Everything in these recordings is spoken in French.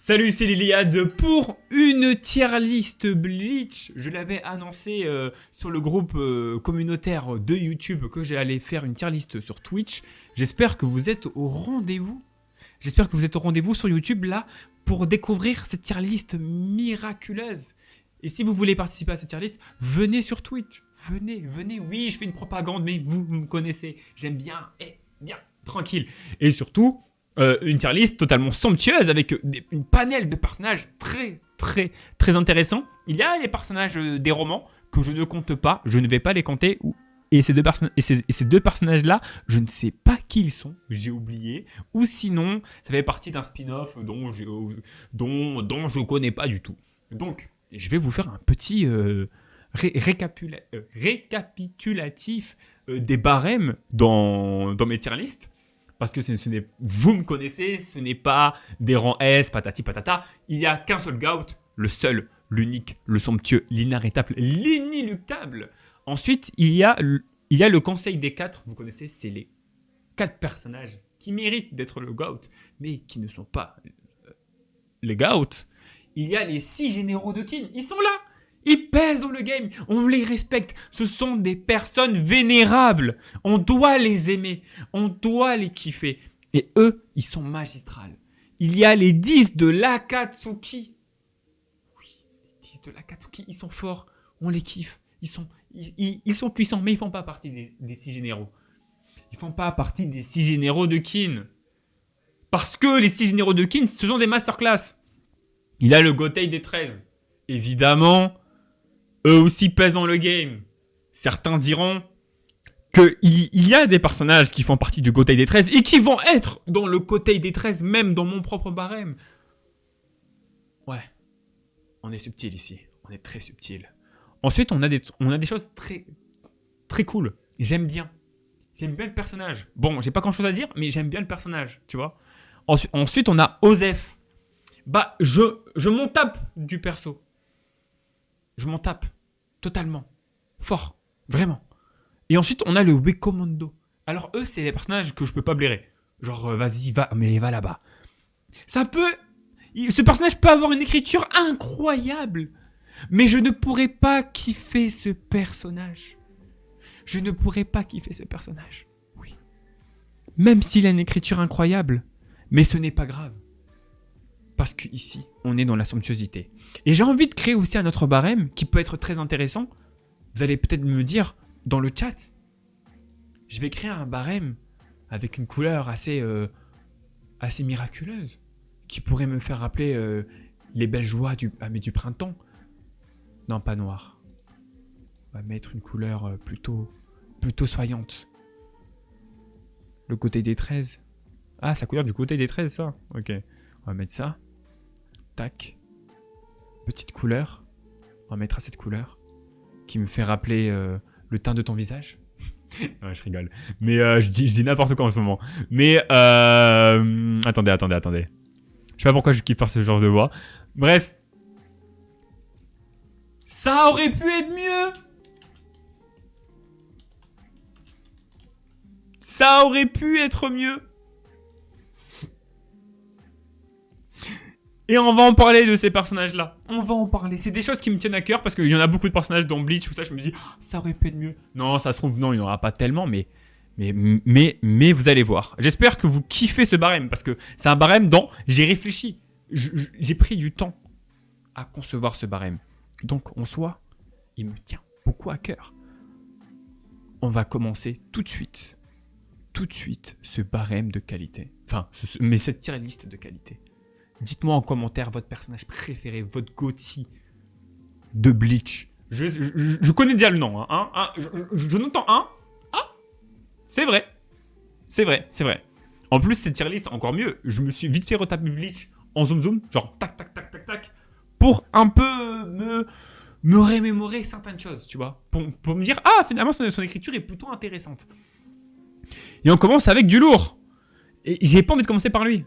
Salut, c'est Liliade pour une tier list Bleach. Je l'avais annoncé sur le groupe communautaire de YouTube que j'allais faire une tier list sur Twitch. J'espère que vous êtes au rendez-vous. J'espère que vous êtes au rendez-vous sur YouTube là pour découvrir cette tier list miraculeuse. Et si vous voulez participer à cette tier list, venez sur Twitch. Venez. Oui, je fais une propagande, mais vous me connaissez. J'aime bien, bien, tranquille. Et surtout, une tier list totalement somptueuse avec une panel de personnages très intéressants. Il y a les personnages des romans que je ne compte pas, je ne vais pas les compter. Et ces deux personnages-là, je ne sais pas qui ils sont, j'ai oublié. Ou sinon, ça fait partie d'un spin-off dont je ne connais pas du tout. Donc, je vais vous faire un petit récapitulatif des barèmes dans mes tier lists. Parce que vous me connaissez, ce n'est pas des rangs S, patati patata. Il n'y a qu'un seul gout, le seul, l'unique, le somptueux, l'inarrêtable, l'inéluctable. Ensuite, il y a le conseil des quatre. Vous connaissez, c'est les 4 personnages qui méritent d'être le gout, mais qui ne sont pas les gouts. Il y a les 6 généraux de Kin. Ils sont là. Ils pèsent dans le game, on les respecte, ce sont des personnes vénérables, on doit les aimer, on doit les kiffer. Et eux, ils sont magistrales. Il y a les 10 de l'Akatsuki. Oui, les 10 de l'Akatsuki, ils sont forts, on les kiffe, ils sont puissants, mais ils font pas partie des 6 généraux. Ils font pas partie des 6 généraux de Kin. Parce que les 6 généraux de Kin, ce sont des masterclass. Il y a le Gotei des 13. Évidemment, eux aussi pèsent dans le game. Certains diront qu'il y a des personnages qui font partie du Gotei des 13 et qui vont être dans le Gotei des 13, même dans mon propre barème. Ouais, on est subtil ici. On est très subtil. Ensuite, on a des choses très cool. J'aime bien le personnage. Bon, j'ai pas grand chose à dire, mais j'aime bien le personnage, tu vois. Ensuite, on a Osef. Bah, je m'en tape du perso. Je m'en tape. Totalement. Fort. Vraiment. Et ensuite, on a le Wekomondo. Alors, eux, c'est les personnages que je peux pas blairer. Genre, vas-y, va là-bas. Ce personnage peut avoir une écriture incroyable. Mais je ne pourrais pas kiffer ce personnage. Oui. Même s'il a une écriture incroyable. Mais ce n'est pas grave. Parce qu'ici, on est dans la somptuosité. Et j'ai envie de créer aussi un autre barème qui peut être très intéressant. Vous allez peut-être me dire dans le chat, je vais créer un barème avec une couleur assez miraculeuse qui pourrait me faire rappeler les belles joies du printemps. Non, pas noir. On va mettre une couleur plutôt soyante. Le côté des 13. Ah, sa couleur du côté des 13, ça. Ok. On va mettre ça. Tac. Petite couleur. On va mettre à cette couleur. Qui me fait rappeler le teint de ton visage. Ouais, je rigole. Mais je dis n'importe quoi en ce moment. Mais attendez. Je sais pas pourquoi je kiffe faire ce genre de voix. Bref. Ça aurait pu être mieux. Ça aurait pu être mieux. Et on va en parler de ces personnages-là. On va en parler. C'est des choses qui me tiennent à cœur parce qu'il y en a beaucoup de personnages dans Bleach où ça, je me dis, oh, ça aurait pu être mieux. Non, ça se trouve, non, il n'y en aura pas tellement, mais vous allez voir. J'espère que vous kiffez ce barème parce que c'est un barème dont j'ai réfléchi. J'ai pris du temps à concevoir ce barème. Donc, en soi, il me tient beaucoup à cœur. On va commencer tout de suite ce barème de qualité. Enfin, mais cette tier list de qualité. Dites-moi en commentaire votre personnage préféré, votre GOTY de Bleach. Je connais déjà le nom. Hein. Je n'entends un. Ah, c'est vrai. En plus, cette tier list, encore mieux. Je me suis vite fait retaper Bleach en zoom. Genre, tac. Pour un peu me remémorer certaines choses, tu vois. Pour me dire, ah, finalement, son écriture est plutôt intéressante. Et on commence avec du lourd. Et j'ai pas envie de commencer par lui.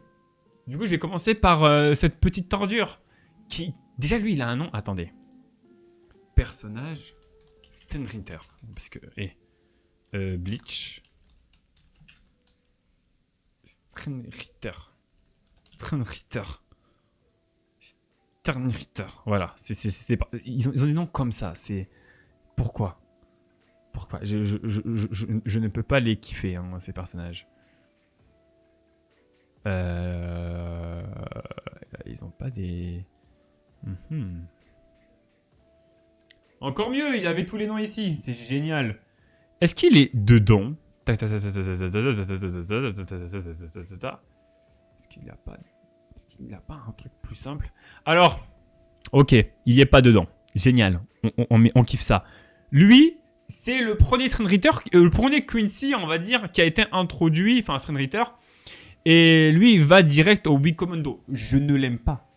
Du coup, je vais commencer par cette petite tordure qui... Déjà, lui, il a un nom. Attendez. Personnage... Stenritter. Parce que... Bleach... Stenritter. Ritter. Voilà. Ils ont des noms comme ça. C'est... Pourquoi? Pourquoi je ne peux pas les kiffer, hein, ces personnages. Ils ont pas des... Encore mieux, il avait tous les noms ici. C'est génial. Est-ce qu'il est dedans? Est-ce qu'il n'a pas un truc plus simple? Alors, ok, il n'y est pas dedans. Génial. On kiffe ça. Lui, c'est le premier screenwriter, le premier Quincy, on va dire, qui a été introduit, enfin un screenwriter. Et lui, il va direct au Big Commando. Je ne l'aime pas.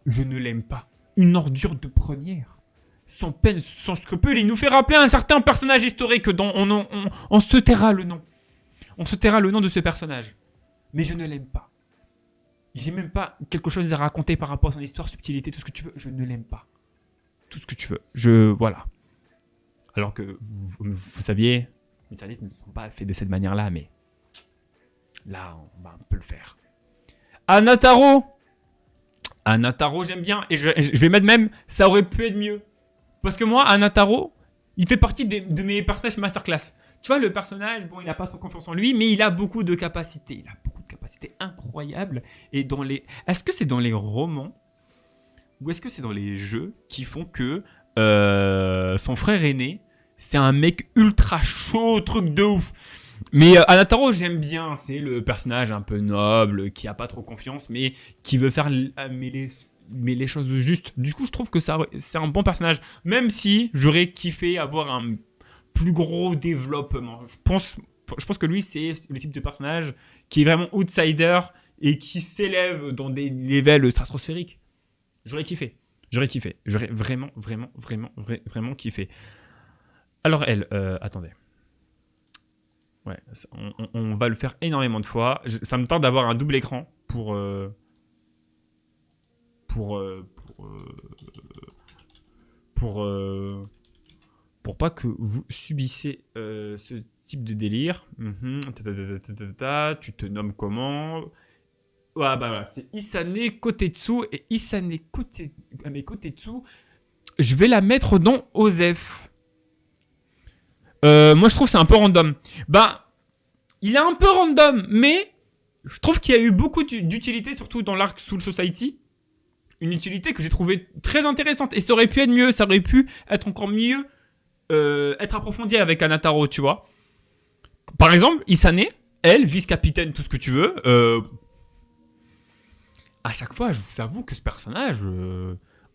Je ne l'aime pas. Une ordure de première. Sans peine, sans scrupule, il nous fait rappeler un certain personnage historique dont on se taira le nom. On se taira le nom de ce personnage. Mais je ne l'aime pas. J'ai même pas quelque chose à raconter par rapport à son histoire, subtilité, tout ce que tu veux. Je ne l'aime pas. Tout ce que tu veux. Voilà. Alors que, vous saviez, les services ne sont pas faits de cette manière-là, mais... Là, on va un peu le faire. Anataro, j'aime bien. Et je vais mettre même, ça aurait pu être mieux. Parce que moi, Anataro, il fait partie de mes personnages masterclass. Tu vois, le personnage, bon, il n'a pas trop confiance en lui, mais il a beaucoup de capacités. Il a beaucoup de capacités incroyables. Et est-ce que c'est dans les romans ou est-ce que c'est dans les jeux qui font que son frère aîné, c'est un mec ultra chaud, truc de ouf. Mais Anataro, j'aime bien. C'est le personnage un peu noble, qui a pas trop confiance, mais qui veut faire mais les choses justes. Du coup, je trouve que c'est un bon personnage. Même si j'aurais kiffé avoir un plus gros développement. Je pense que lui, c'est le type de personnage qui est vraiment outsider et qui s'élève dans des levels stratosphériques. J'aurais kiffé. J'aurais vraiment kiffé. Alors elle, attendez. Ouais, on va le faire énormément de fois. Ça me tente d'avoir un double écran pour pas que vous subissez ce type de délire. Tu te nommes comment? Ouais, bah voilà, c'est Isane Kotetsu et Isane Kotetsu. Je vais la mettre dans Osef. Moi, je trouve que c'est un peu random. Bah, il est un peu random, mais je trouve qu'il y a eu beaucoup d'utilité, surtout dans l'arc Soul Society. Une utilité que j'ai trouvée très intéressante. Et ça aurait pu être mieux, ça aurait pu être encore mieux, être approfondi avec Anataro, tu vois. Par exemple, Isane, elle, vice-capitaine, tout ce que tu veux. À chaque fois, je vous avoue que ce personnage...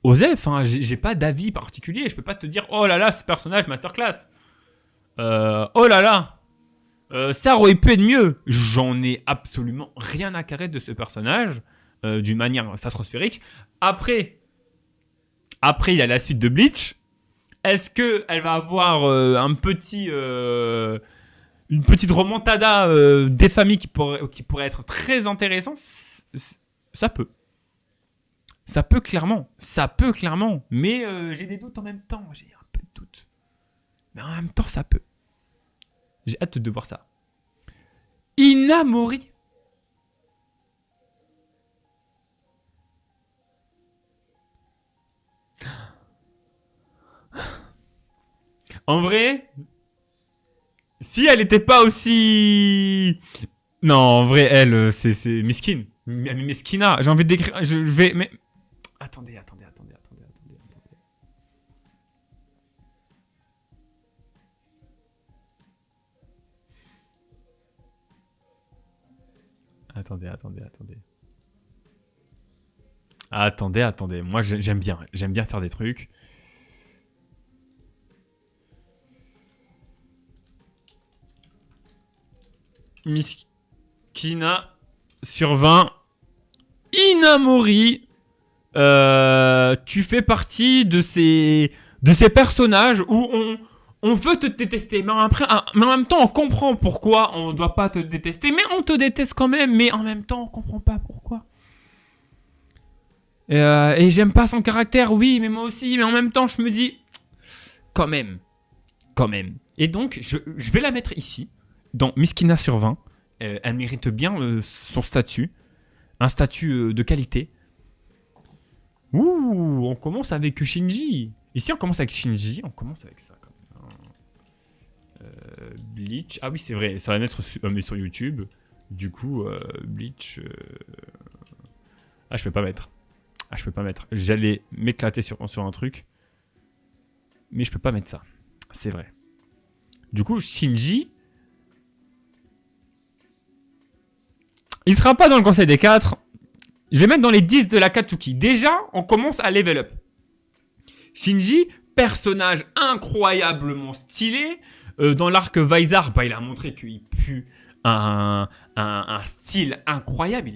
Osef, hein, j'ai pas d'avis particulier. Je peux pas te dire, oh là là, ce personnage, masterclass. Oh là là, ça aurait pu être mieux. J'en ai absolument rien à carrer de ce personnage, d'une manière stratosphérique. Après, il y a la suite de Bleach. Est-ce que elle va avoir une petite remontada des familles qui pourrait être très intéressante? Ça peut. Ça peut clairement. Mais j'ai des doutes en même temps. J'ai un peu de doutes. Mais en même temps, ça peut. J'ai hâte de voir ça. Inamori. En vrai, si elle n'était pas aussi... Non, en vrai, elle, c'est Miskin. Miskina, j'ai envie de décrire... Je vais... Mais... Attendez. Attendez. Moi, j'aime bien faire des trucs. Miskina sur 20. Inamori. Tu fais partie de ces personnages où on veut te détester, mais en même temps, on comprend pourquoi on ne doit pas te détester, mais on te déteste quand même, mais en même temps, on comprend pas pourquoi. Et j'aime pas son caractère, oui, mais moi aussi, mais en même temps, je me dis, quand même. Et donc, je vais la mettre ici, dans Miskina sur 20. Elle mérite bien son statut, un statut de qualité. Ouh, on commence avec Shinji. Ici, on commence avec Shinji. On commence avec ça. Quand même. Bleach. Ah oui, c'est vrai. Ça va mettre sur YouTube. Du coup, Bleach. Ah, je peux pas mettre. Ah, je peux pas mettre. J'allais m'éclater sur un truc. Mais je peux pas mettre ça. C'est vrai. Du coup, Shinji. Il sera pas dans le conseil des 4. Je vais mettre dans les 10 de la Katsuki. Déjà, on commence à level up. Shinji, personnage incroyablement stylé. Dans l'arc Vizar, bah, il a montré qu'il pue un style incroyable.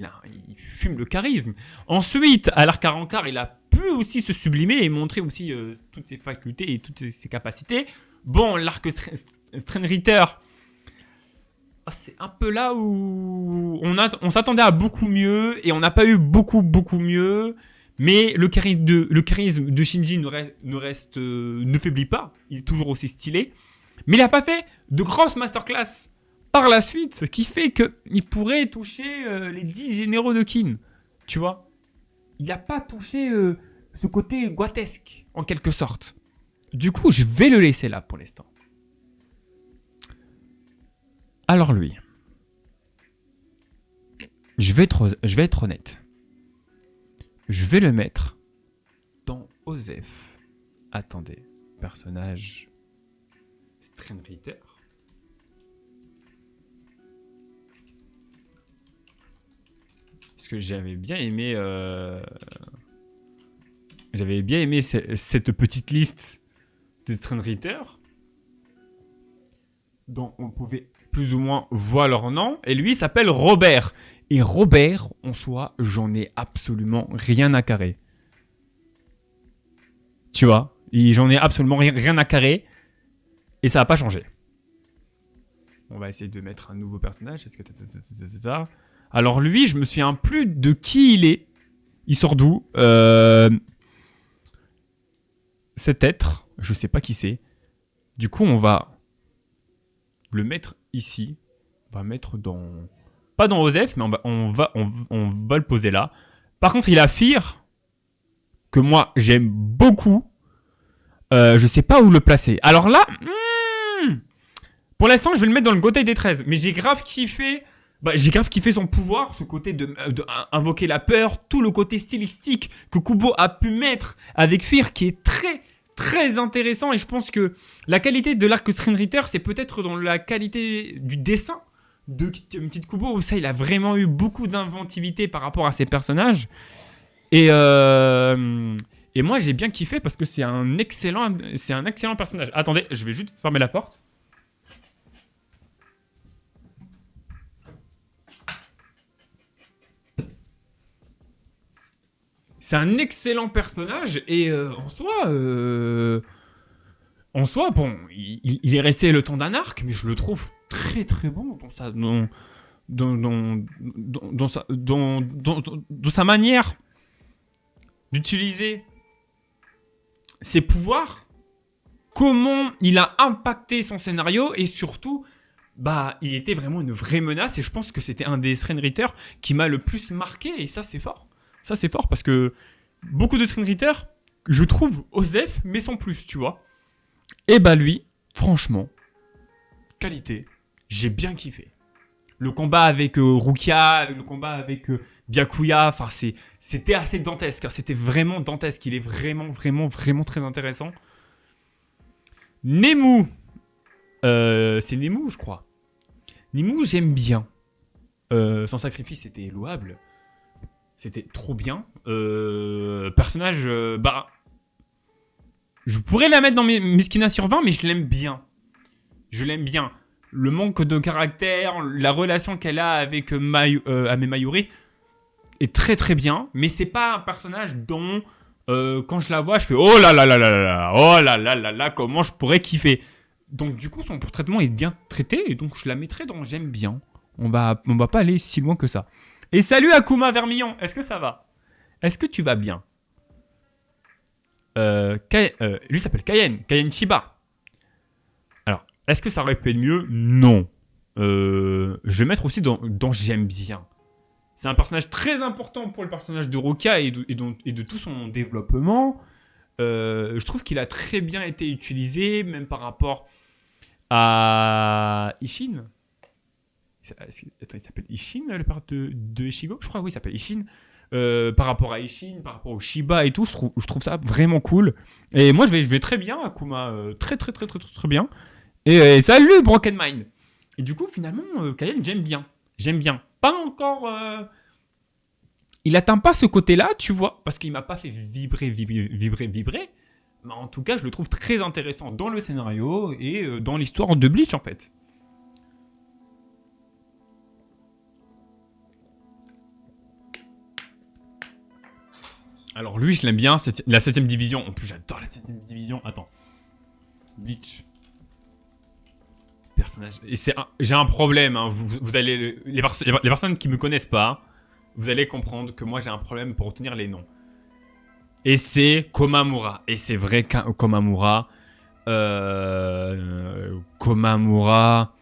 Il fume le charisme. Ensuite, à l'arc Arrancar, il a pu aussi se sublimer et montrer aussi toutes ses facultés et toutes ses capacités. Bon, l'arc Strainritter, c'est un peu là où on s'attendait à beaucoup mieux et on n'a pas eu beaucoup mieux. Mais le charisme de Shinji ne faiblit pas. Il est toujours aussi stylé. Mais il n'a pas fait de grosses masterclass par la suite, ce qui fait qu'il pourrait toucher les 10 généraux de Kin. Tu vois, il n'a pas touché ce côté guatesque, en quelque sorte. Du coup, je vais le laisser là pour l'instant. Alors lui, je vais être honnête. Je vais le mettre dans Osef. Attendez, personnage Strainritter. Parce que j'avais bien aimé cette petite liste de Strainritter dont on pouvait plus ou moins voir leur nom. Et lui, il s'appelle Robert. Et Robert, en soi, j'en ai absolument rien à carrer. Tu vois, j'en ai absolument rien à carrer. Et ça va pas changer. On va essayer de mettre un nouveau personnage. Est-ce que c'est ça? Alors lui, je me souviens plus de qui il est. Il sort d'où? Cet être, je sais pas qui c'est. Du coup, on va le mettre ici. On va mettre dans... Pas dans Osef, mais on va le poser là. Par contre, il a Fear, que moi, j'aime beaucoup. Je sais pas où le placer. Alors là, pour l'instant, je vais le mettre dans le Gotei des 13. Mais j'ai grave kiffé... j'ai grave kiffé son pouvoir, ce côté de invoquer la peur, tout le côté stylistique que Kubo a pu mettre avec Fear, qui est très intéressant. Et je pense que la qualité de l'arc Strainritter, c'est peut-être dans la qualité du dessin de Petite Kubo, où ça, il a vraiment eu beaucoup d'inventivité par rapport à ses personnages. Et moi, j'ai bien kiffé parce que c'est un excellent personnage. Attendez, je vais juste fermer la porte. C'est un excellent personnage et en soi, bon, il est resté le temps d'un arc, mais je le trouve très bon dans sa manière d'utiliser ses pouvoirs, comment il a impacté son scénario et surtout, il était vraiment une vraie menace et je pense que c'était un des Strainritter qui m'a le plus marqué et ça c'est fort. Ça, c'est fort parce que beaucoup de Strainritter, je trouve Osef, mais sans plus, tu vois. Et lui, franchement, qualité, j'ai bien kiffé. Le combat avec Rukia, le combat avec Byakuya, c'était assez dantesque. Hein, c'était vraiment dantesque. Il est vraiment très intéressant. Nemu, c'est Nemu, je crois. Nemu, j'aime bien. Son sacrifice était louable. C'était trop bien. Personnage, je pourrais la mettre dans mes skins sur 20, mais je l'aime bien. Le manque de caractère, la relation qu'elle a avec Ame Mayuri est très bien, mais c'est pas un personnage dont, quand je la vois, je fais oh là là, comment je pourrais kiffer. Donc du coup, son traitement est bien traité, et donc je la mettrai dans j'aime bien. On va pas aller si loin que ça. Et salut Akuma Vermillon, est-ce que ça va? Est-ce que tu vas bien? Lui s'appelle Kayen Chiba. Alors, est-ce que ça aurait pu être mieux? Non. Je vais mettre aussi dans j'aime bien. C'est un personnage très important pour le personnage de Rukia et de tout son développement. Je trouve qu'il a très bien été utilisé, même par rapport à Ishin. Attends, il s'appelle Ishin, le père de Ichigo? Je crois, oui, il s'appelle Ishin. Par rapport à Ishin, par rapport au Shiba et tout, je trouve ça vraiment cool. Et moi, je vais très bien, Akuma. Très, très, très, très, très, très bien. Et salut, Broken Mind. Et du coup, finalement, Kaien, j'aime bien. J'aime bien. Pas encore... Il atteint pas ce côté-là, tu vois, parce qu'il m'a pas fait vibrer. Mais en tout cas, je le trouve très intéressant dans le scénario et dans l'histoire de Bleach, en fait. Alors lui, je l'aime bien, la 7ème division. En plus, j'adore la 7ème division. Attends. Bleach. Personnage. Et j'ai un problème, hein. Vous allez... Les personnes qui me connaissent pas, vous allez comprendre que moi, j'ai un problème pour retenir les noms. Et c'est Komamura. Et c'est vrai que Komamura... Komamura...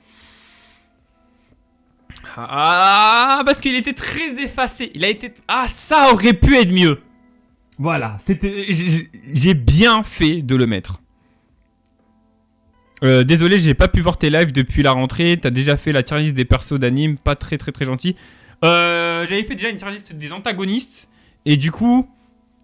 Ah, parce qu'il était très effacé. Il a été... Ah, ça aurait pu être mieux. Voilà, j'ai bien fait de le mettre. Désolé, j'ai pas pu voir tes lives depuis la rentrée. T'as déjà fait la tier list des persos d'anime, pas très très très gentil. J'avais fait déjà une tier list des antagonistes. Et du coup,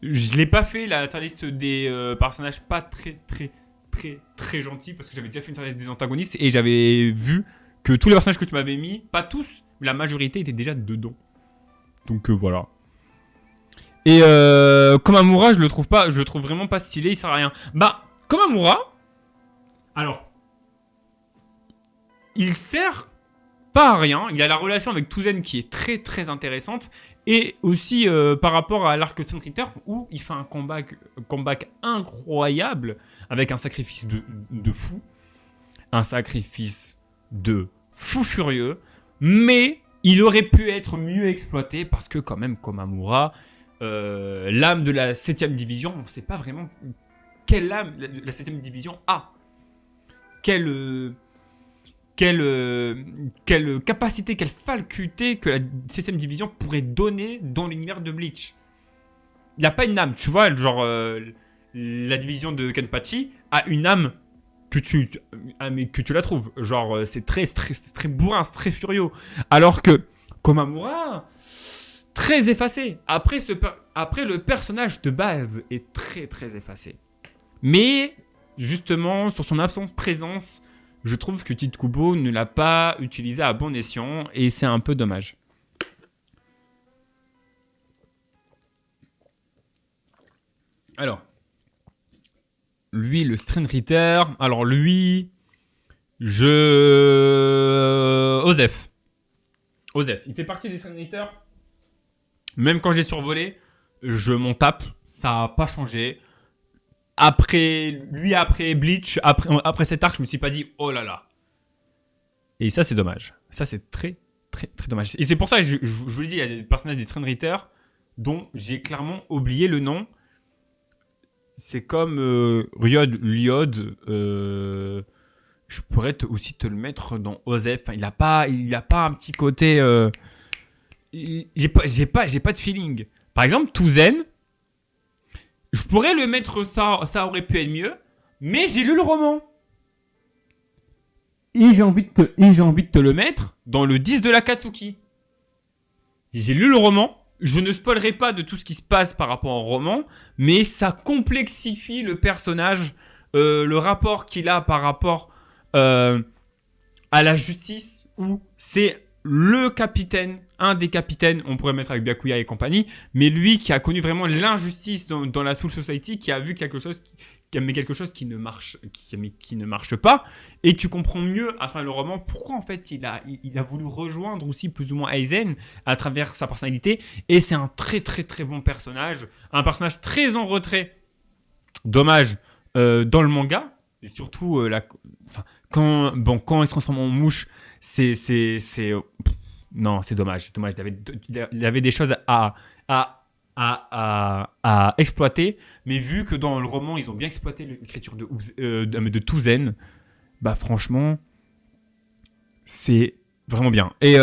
je l'ai pas fait la tier list des personnages pas très très très très gentils. Parce que j'avais déjà fait une tier list des antagonistes. Et j'avais vu que tous les personnages que tu m'avais mis, pas tous, mais la majorité étaient déjà dedans. Donc voilà. Et Komamura, je le trouve vraiment pas stylé, il sert à rien. Bah, Komamura, alors, il sert pas à rien. Il y a la relation avec Touzen qui est très très intéressante. Et aussi par rapport à l'arc Sun Ritter, où il fait un comeback incroyable avec un sacrifice de fou. Un sacrifice de fou furieux. Mais il aurait pu être mieux exploité parce que quand même Komamura... l'âme de la 7ème division, on ne sait pas vraiment quelle âme la 7ème division a. Quelle capacité, quelle faculté que la 7ème division pourrait donner dans l'univers de Bleach. Il n'y a pas une âme, tu vois, genre la division de Kenpachi a une âme que tu la trouves. Genre c'est très bourrin, c'est très furieux. Alors que Komamura... très effacé. Après, le personnage de base est très très effacé. Mais justement, sur son absence-présence, je trouve que Tite Kubo ne l'a pas utilisé à bon escient et c'est un peu dommage. Alors, lui, le Strain Ritter. Alors lui, Osef, il fait partie des Strain Ritter. Même quand j'ai survolé, je m'en tape. Ça n'a pas changé. Après Bleach, après cet arc, je me suis pas dit oh là là. Et ça, c'est dommage. Ça, c'est très, très, très dommage. Et c'est pour ça que je vous l'ai dit, il y a des personnages des Strain Ritter dont j'ai clairement oublié le nom. C'est comme Lyod. Je pourrais aussi te le mettre dans Osef. Enfin, il a pas un petit côté. J'ai pas de feeling. Par exemple, Touzen, je pourrais le mettre ça aurait pu être mieux, mais j'ai lu le roman. Et j'ai envie de te le mettre dans le 10 de l'Akatsuki. J'ai lu le roman, je ne spoilerai pas de tout ce qui se passe par rapport au roman, mais ça complexifie le personnage, le rapport qu'il a par rapport à la justice, où c'est le capitaine, un des capitaines, on pourrait mettre avec Byakuya et compagnie, mais lui qui a connu vraiment l'injustice dans la Soul Society, qui a vu quelque chose qui ne marche pas, et tu comprends mieux à travers le roman pourquoi en fait il a voulu rejoindre aussi plus ou moins Aizen à travers sa personnalité, et c'est un très très très bon personnage, un personnage très en retrait, dommage, dans le manga, et surtout quand il se transforme en mouche, non, c'est dommage. Il avait des choses à exploiter, mais vu que dans le roman, ils ont bien exploité l'écriture de Touzen, bah franchement, c'est vraiment bien. Et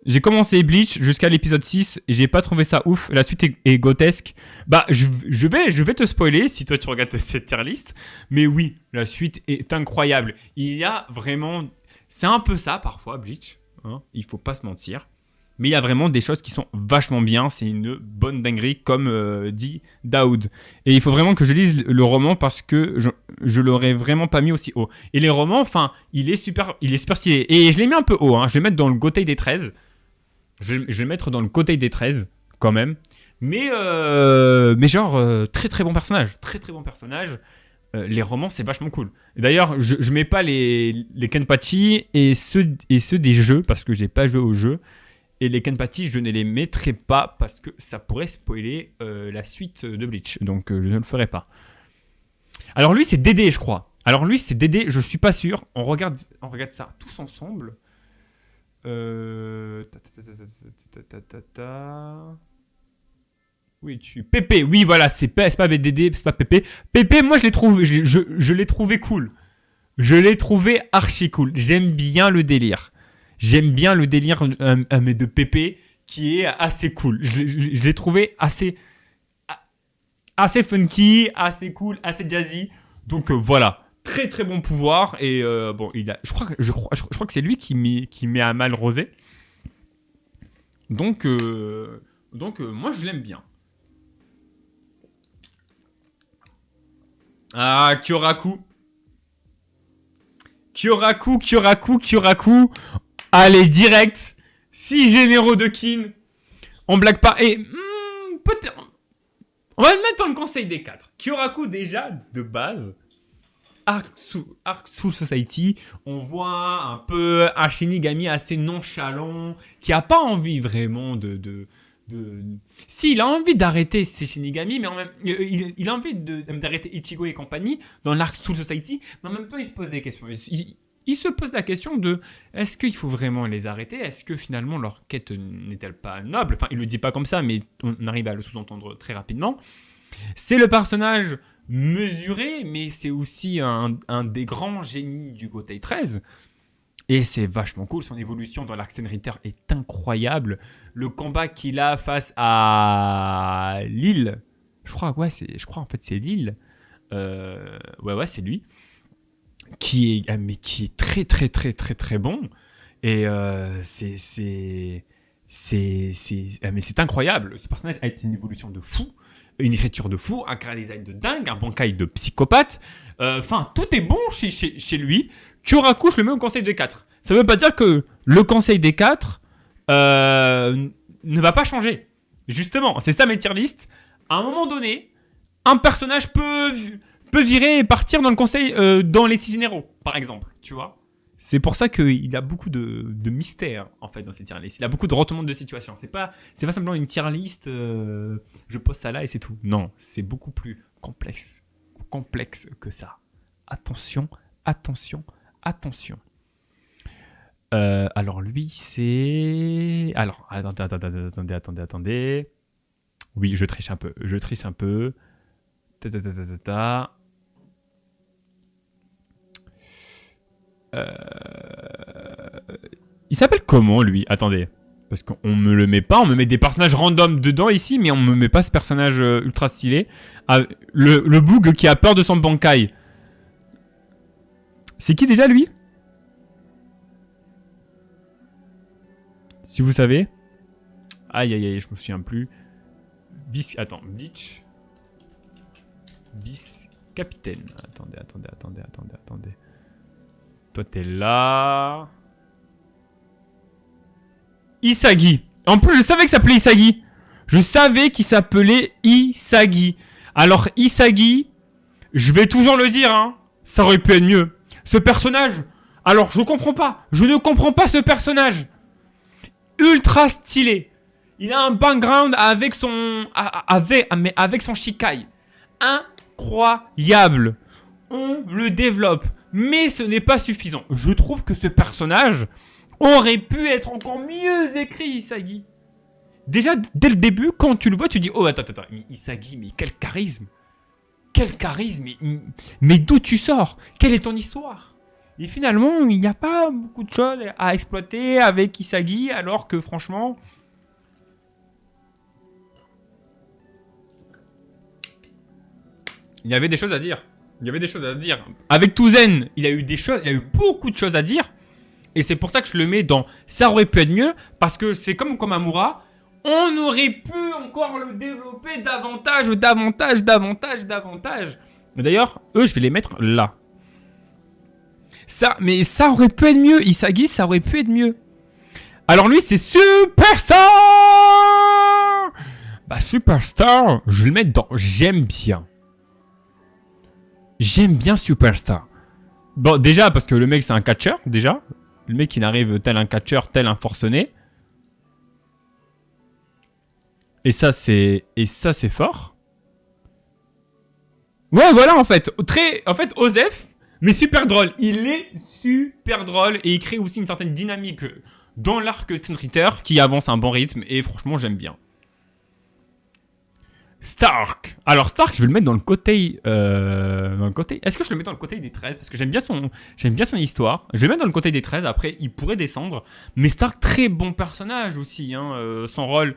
J'ai commencé Bleach jusqu'à l'épisode 6 et j'ai pas trouvé ça ouf. La suite est grotesque. Bah, je vais te spoiler si toi tu regardes cette tier list. Mais oui, la suite est incroyable. Il y a vraiment... C'est un peu ça parfois, Bleach. Hein, il faut pas se mentir. Mais il y a vraiment des choses qui sont vachement bien. C'est une bonne dinguerie, comme dit Daoud. Et il faut vraiment que je lise le roman parce que je l'aurais vraiment pas mis aussi haut. Et les romans, enfin, il est super stylé. Et je l'ai mis un peu haut. Hein. Je vais mettre dans le Gotei des 13. Je vais mettre dans le Gotei des 13, quand même. Mais genre, très très bon personnage. Très très bon personnage. Les romans, c'est vachement cool. D'ailleurs, je mets pas les Kenpachi et ceux des jeux parce que j'ai pas joué aux jeux. Et les Kenpachi, je ne les mettrai pas parce que ça pourrait spoiler la suite de Bleach. Donc, je ne le ferai pas. Alors, lui, c'est Dédé, je crois. Alors, lui, c'est Dédé, je suis pas sûr. On regarde ça tous ensemble. Oui, Pépé, oui, voilà, c'est pas Dédé, c'est pas Pépé. Pépé, moi, je l'ai trouvé cool. Je l'ai trouvé archi cool. J'aime bien le délire. J'aime bien le délire de Pépé qui est assez cool. Je l'ai trouvé assez funky, assez cool, assez jazzy. Donc voilà, très très bon pouvoir et bon, je crois que c'est lui qui met à mal Rosé. Donc moi je l'aime bien. Ah, Kyoraku. Allez, direct. 6 généraux de Kin. On blague pas. Et peut-être... On va le mettre dans le conseil des 4. Kyoraku, déjà, de base. Arc Soul Society. On voit un peu un Shinigami assez nonchalant. Qui a pas envie vraiment Si, il a envie d'arrêter ses Shinigami, mais en même il a envie d'arrêter Ichigo et compagnie dans l'Arc Soul Society. Mais en même temps, il se pose des questions. Il se pose la question de est-ce qu'il faut vraiment les arrêter? Est-ce que finalement leur quête n'est-elle pas noble? Enfin, il le dit pas comme ça, mais on arrive à le sous-entendre très rapidement. C'est le personnage mesuré, mais c'est aussi un des grands génies du Gotei 13. Et c'est vachement cool, son évolution dans l'Arc Senriter est incroyable. Le combat qu'il a face à Lille, je crois en fait c'est Lille. Ouais, c'est lui. Qui est très très très très très bon et c'est incroyable. Ce personnage a une évolution de fou, une écriture de fou, un chara design de dingue, un bankai de psychopathe. Enfin, tout est bon chez lui. Kyoraku, je le mets au conseil des 4. Ça veut pas dire que le conseil des 4 ne va pas changer. Justement, c'est ça mes tier list. À un moment donné, un personnage peut virer et partir dans le conseil, dans les 6 généraux, par exemple, tu vois. C'est pour ça qu'il a beaucoup de mystères, en fait, dans ces tier lists. Il a beaucoup de retournements de situation. C'est pas simplement une tier list, je pose ça là et c'est tout. Non, c'est beaucoup plus complexe que ça. Attention. Alors lui, c'est... Alors, attendez. Oui, je triche un peu. Il s'appelle comment lui? Attendez. Parce qu'on me le met pas, on me met des personnages random dedans ici, mais on me met pas ce personnage ultra stylé. Ah, le boug qui a peur de son bankai. C'est qui déjà lui? Si vous savez. Aïe, je me souviens plus. Bleach. Vice-capitaine. Attendez. Toi, t'es là. Isagi. En plus, je savais que ça s'appelait Isagi. Je savais qu'il s'appelait Isagi. Alors, Isagi, je vais toujours le dire, hein. Ça aurait pu être mieux. Ce personnage. Alors, je comprends pas. Je ne comprends pas ce personnage. Ultra stylé. Il a un background avec son Shikai. Incroyable. On le développe. Mais ce n'est pas suffisant. Je trouve que ce personnage aurait pu être encore mieux écrit, Isagi. Déjà, dès le début, quand tu le vois, tu dis oh, attends. Mais Isagi, mais quel charisme. Mais d'où tu sors? Quelle est ton histoire? Et finalement, il n'y a pas beaucoup de choses à exploiter avec Isagi, alors que franchement... Il y avait des choses à dire. Il y avait des choses à dire. Avec Touzen, il y a eu beaucoup de choses à dire. Et c'est pour ça que je le mets dans ça aurait pu être mieux, parce que c'est comme Komamura, on aurait pu encore le développer davantage. D'ailleurs, eux, je vais les mettre là. Mais ça aurait pu être mieux. Isagi, ça aurait pu être mieux. Alors lui, c'est Superstar. Bah Superstar, je vais le mettre dans j'aime bien. J'aime bien Superstar. Bon, déjà, parce que le mec, c'est un catcheur, déjà. Le mec, il arrive tel un catcheur, tel un forcené. Et ça, c'est fort. Ouais, voilà, en fait. Osef, mais super drôle. Il est super drôle. Et il crée aussi une certaine dynamique dans l'arc Street Fighter qui avance à un bon rythme. Et franchement, j'aime bien. Stark. Alors Stark, je vais le mettre dans le côté. Est-ce que je le mets dans le côté des 13? Parce que j'aime bien son histoire. Je vais le mettre dans le côté des 13. Après, il pourrait descendre. Mais Stark, très bon personnage aussi. Son rôle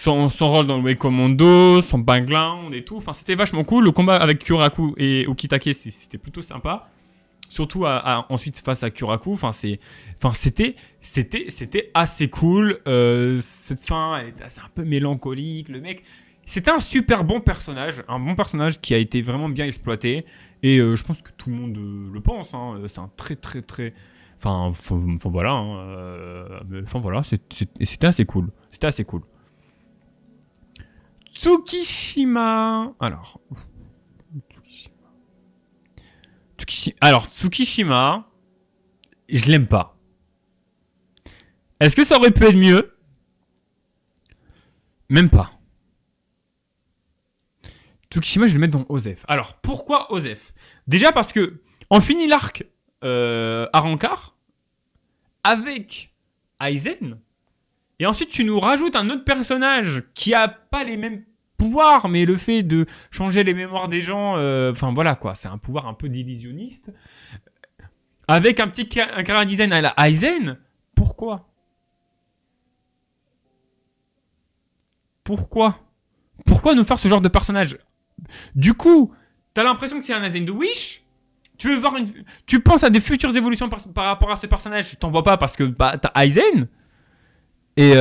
dans le Way Commando, son background et tout. Enfin, c'était vachement cool. Le combat avec Kyoraku et Okitake, c'était plutôt sympa. Surtout ensuite face à Kyoraku. C'était assez cool. Cette fin, elle était assez un peu mélancolique. Le mec. C'était un super bon personnage, qui a été vraiment bien exploité. Et je pense que tout le monde le pense. C'est un très. Voilà. Voilà, c'était assez cool. Tsukishima. Alors. Tsukishima. Je l'aime pas. Est-ce que ça aurait pu être mieux? Même pas. Tsukishima, je vais le mettre dans Osef. Alors, pourquoi Osef? Déjà parce que on finit l'arc à Rancard avec Aizen. Et ensuite, tu nous rajoutes un autre personnage qui a pas les mêmes pouvoirs, mais le fait de changer les mémoires des gens, voilà quoi, c'est un pouvoir un peu d'illusionniste. Avec un cara design à la Aizen. Pourquoi nous faire ce genre de personnage? Du coup, t'as l'impression que c'est un Aizen de Wish. Tu penses à des futures évolutions par rapport à ce personnage. Tu t'en vois pas parce que t'as Aizen. Et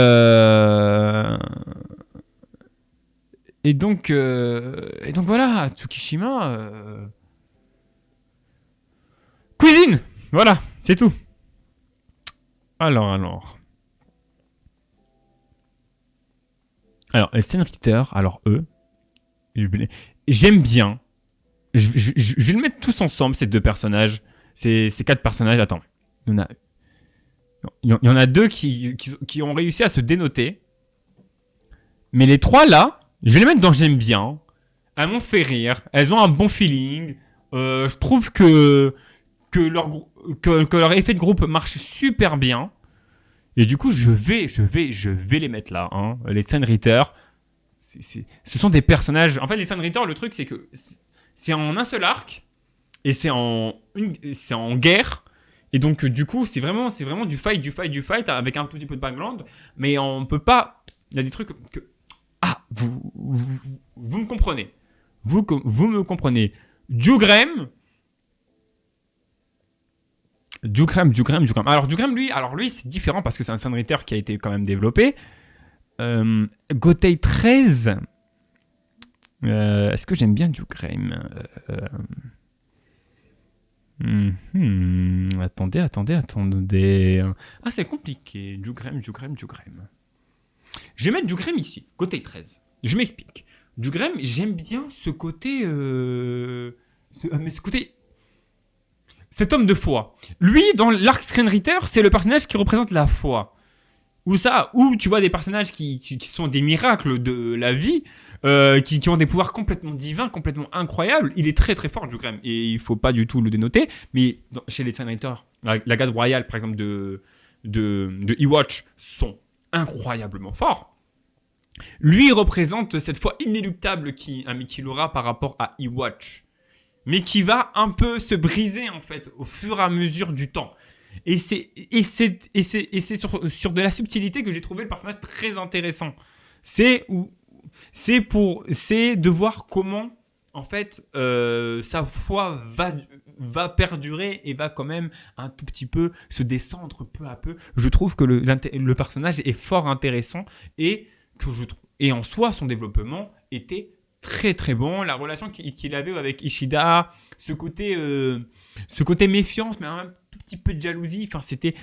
donc voilà, Tsukishima. Cuisine. Voilà, c'est tout. Alors, les Street Fighter, alors eux, j'aime bien. Je vais le mettre tous ensemble, ces deux personnages. Ces 4 personnages. Attends. Il y en a 2 qui ont réussi à se dénoter. Mais les 3 là, je vais les mettre dans j'aime bien. Elles m'ont fait rire. Elles ont un bon feeling. Je trouve que leur effet de groupe marche super bien. Et du coup, je vais les mettre là. Les Street Fighter. Ce sont des personnages. En fait, les Street Fighter, le truc, c'est que c'est en un seul arc et c'est en guerre. Et donc, du coup, c'est vraiment du fight avec un tout petit peu de background. Mais on peut pas. Il y a des trucs que. Ah, vous me comprenez. Vous me comprenez. Jugrem. Alors, Jugrem, lui, c'est différent parce que c'est un Street Fighter qui a été quand même développé. Gotei 13. Est-ce que j'aime bien Jugrem? Attendez. Ah, c'est compliqué. Jugrem. Je vais mettre Jugrem ici. Gotei 13. Je m'explique. Jugrem, j'aime bien ce côté. Ce côté. Cet homme de foi. Lui, dans l'arc Street Fighter, c'est le personnage qui représente la foi. Où tu vois des personnages qui sont des miracles de la vie, qui ont des pouvoirs complètement divins, complètement incroyables. Il est très très fort, Jugrem, et il faut pas du tout le dénoter. Mais chez les Street Fighter, la garde royale, par exemple, de Iwatch, sont incroyablement forts. Lui représente cette foi inéluctable qu'il aura par rapport à Iwatch. mais qui va un peu se briser en fait au fur et à mesure du temps. Et c'est sur de la subtilité que j'ai trouvé le personnage très intéressant. C'est de voir comment en fait sa foi va perdurer et va quand même un tout petit peu se descendre peu à peu. Je trouve que le personnage est fort intéressant et et en soi son développement était très très bon. La relation qu'il avait avec Ishida, ce côté méfiance, mais un tout petit peu de jalousie. Enfin, c'était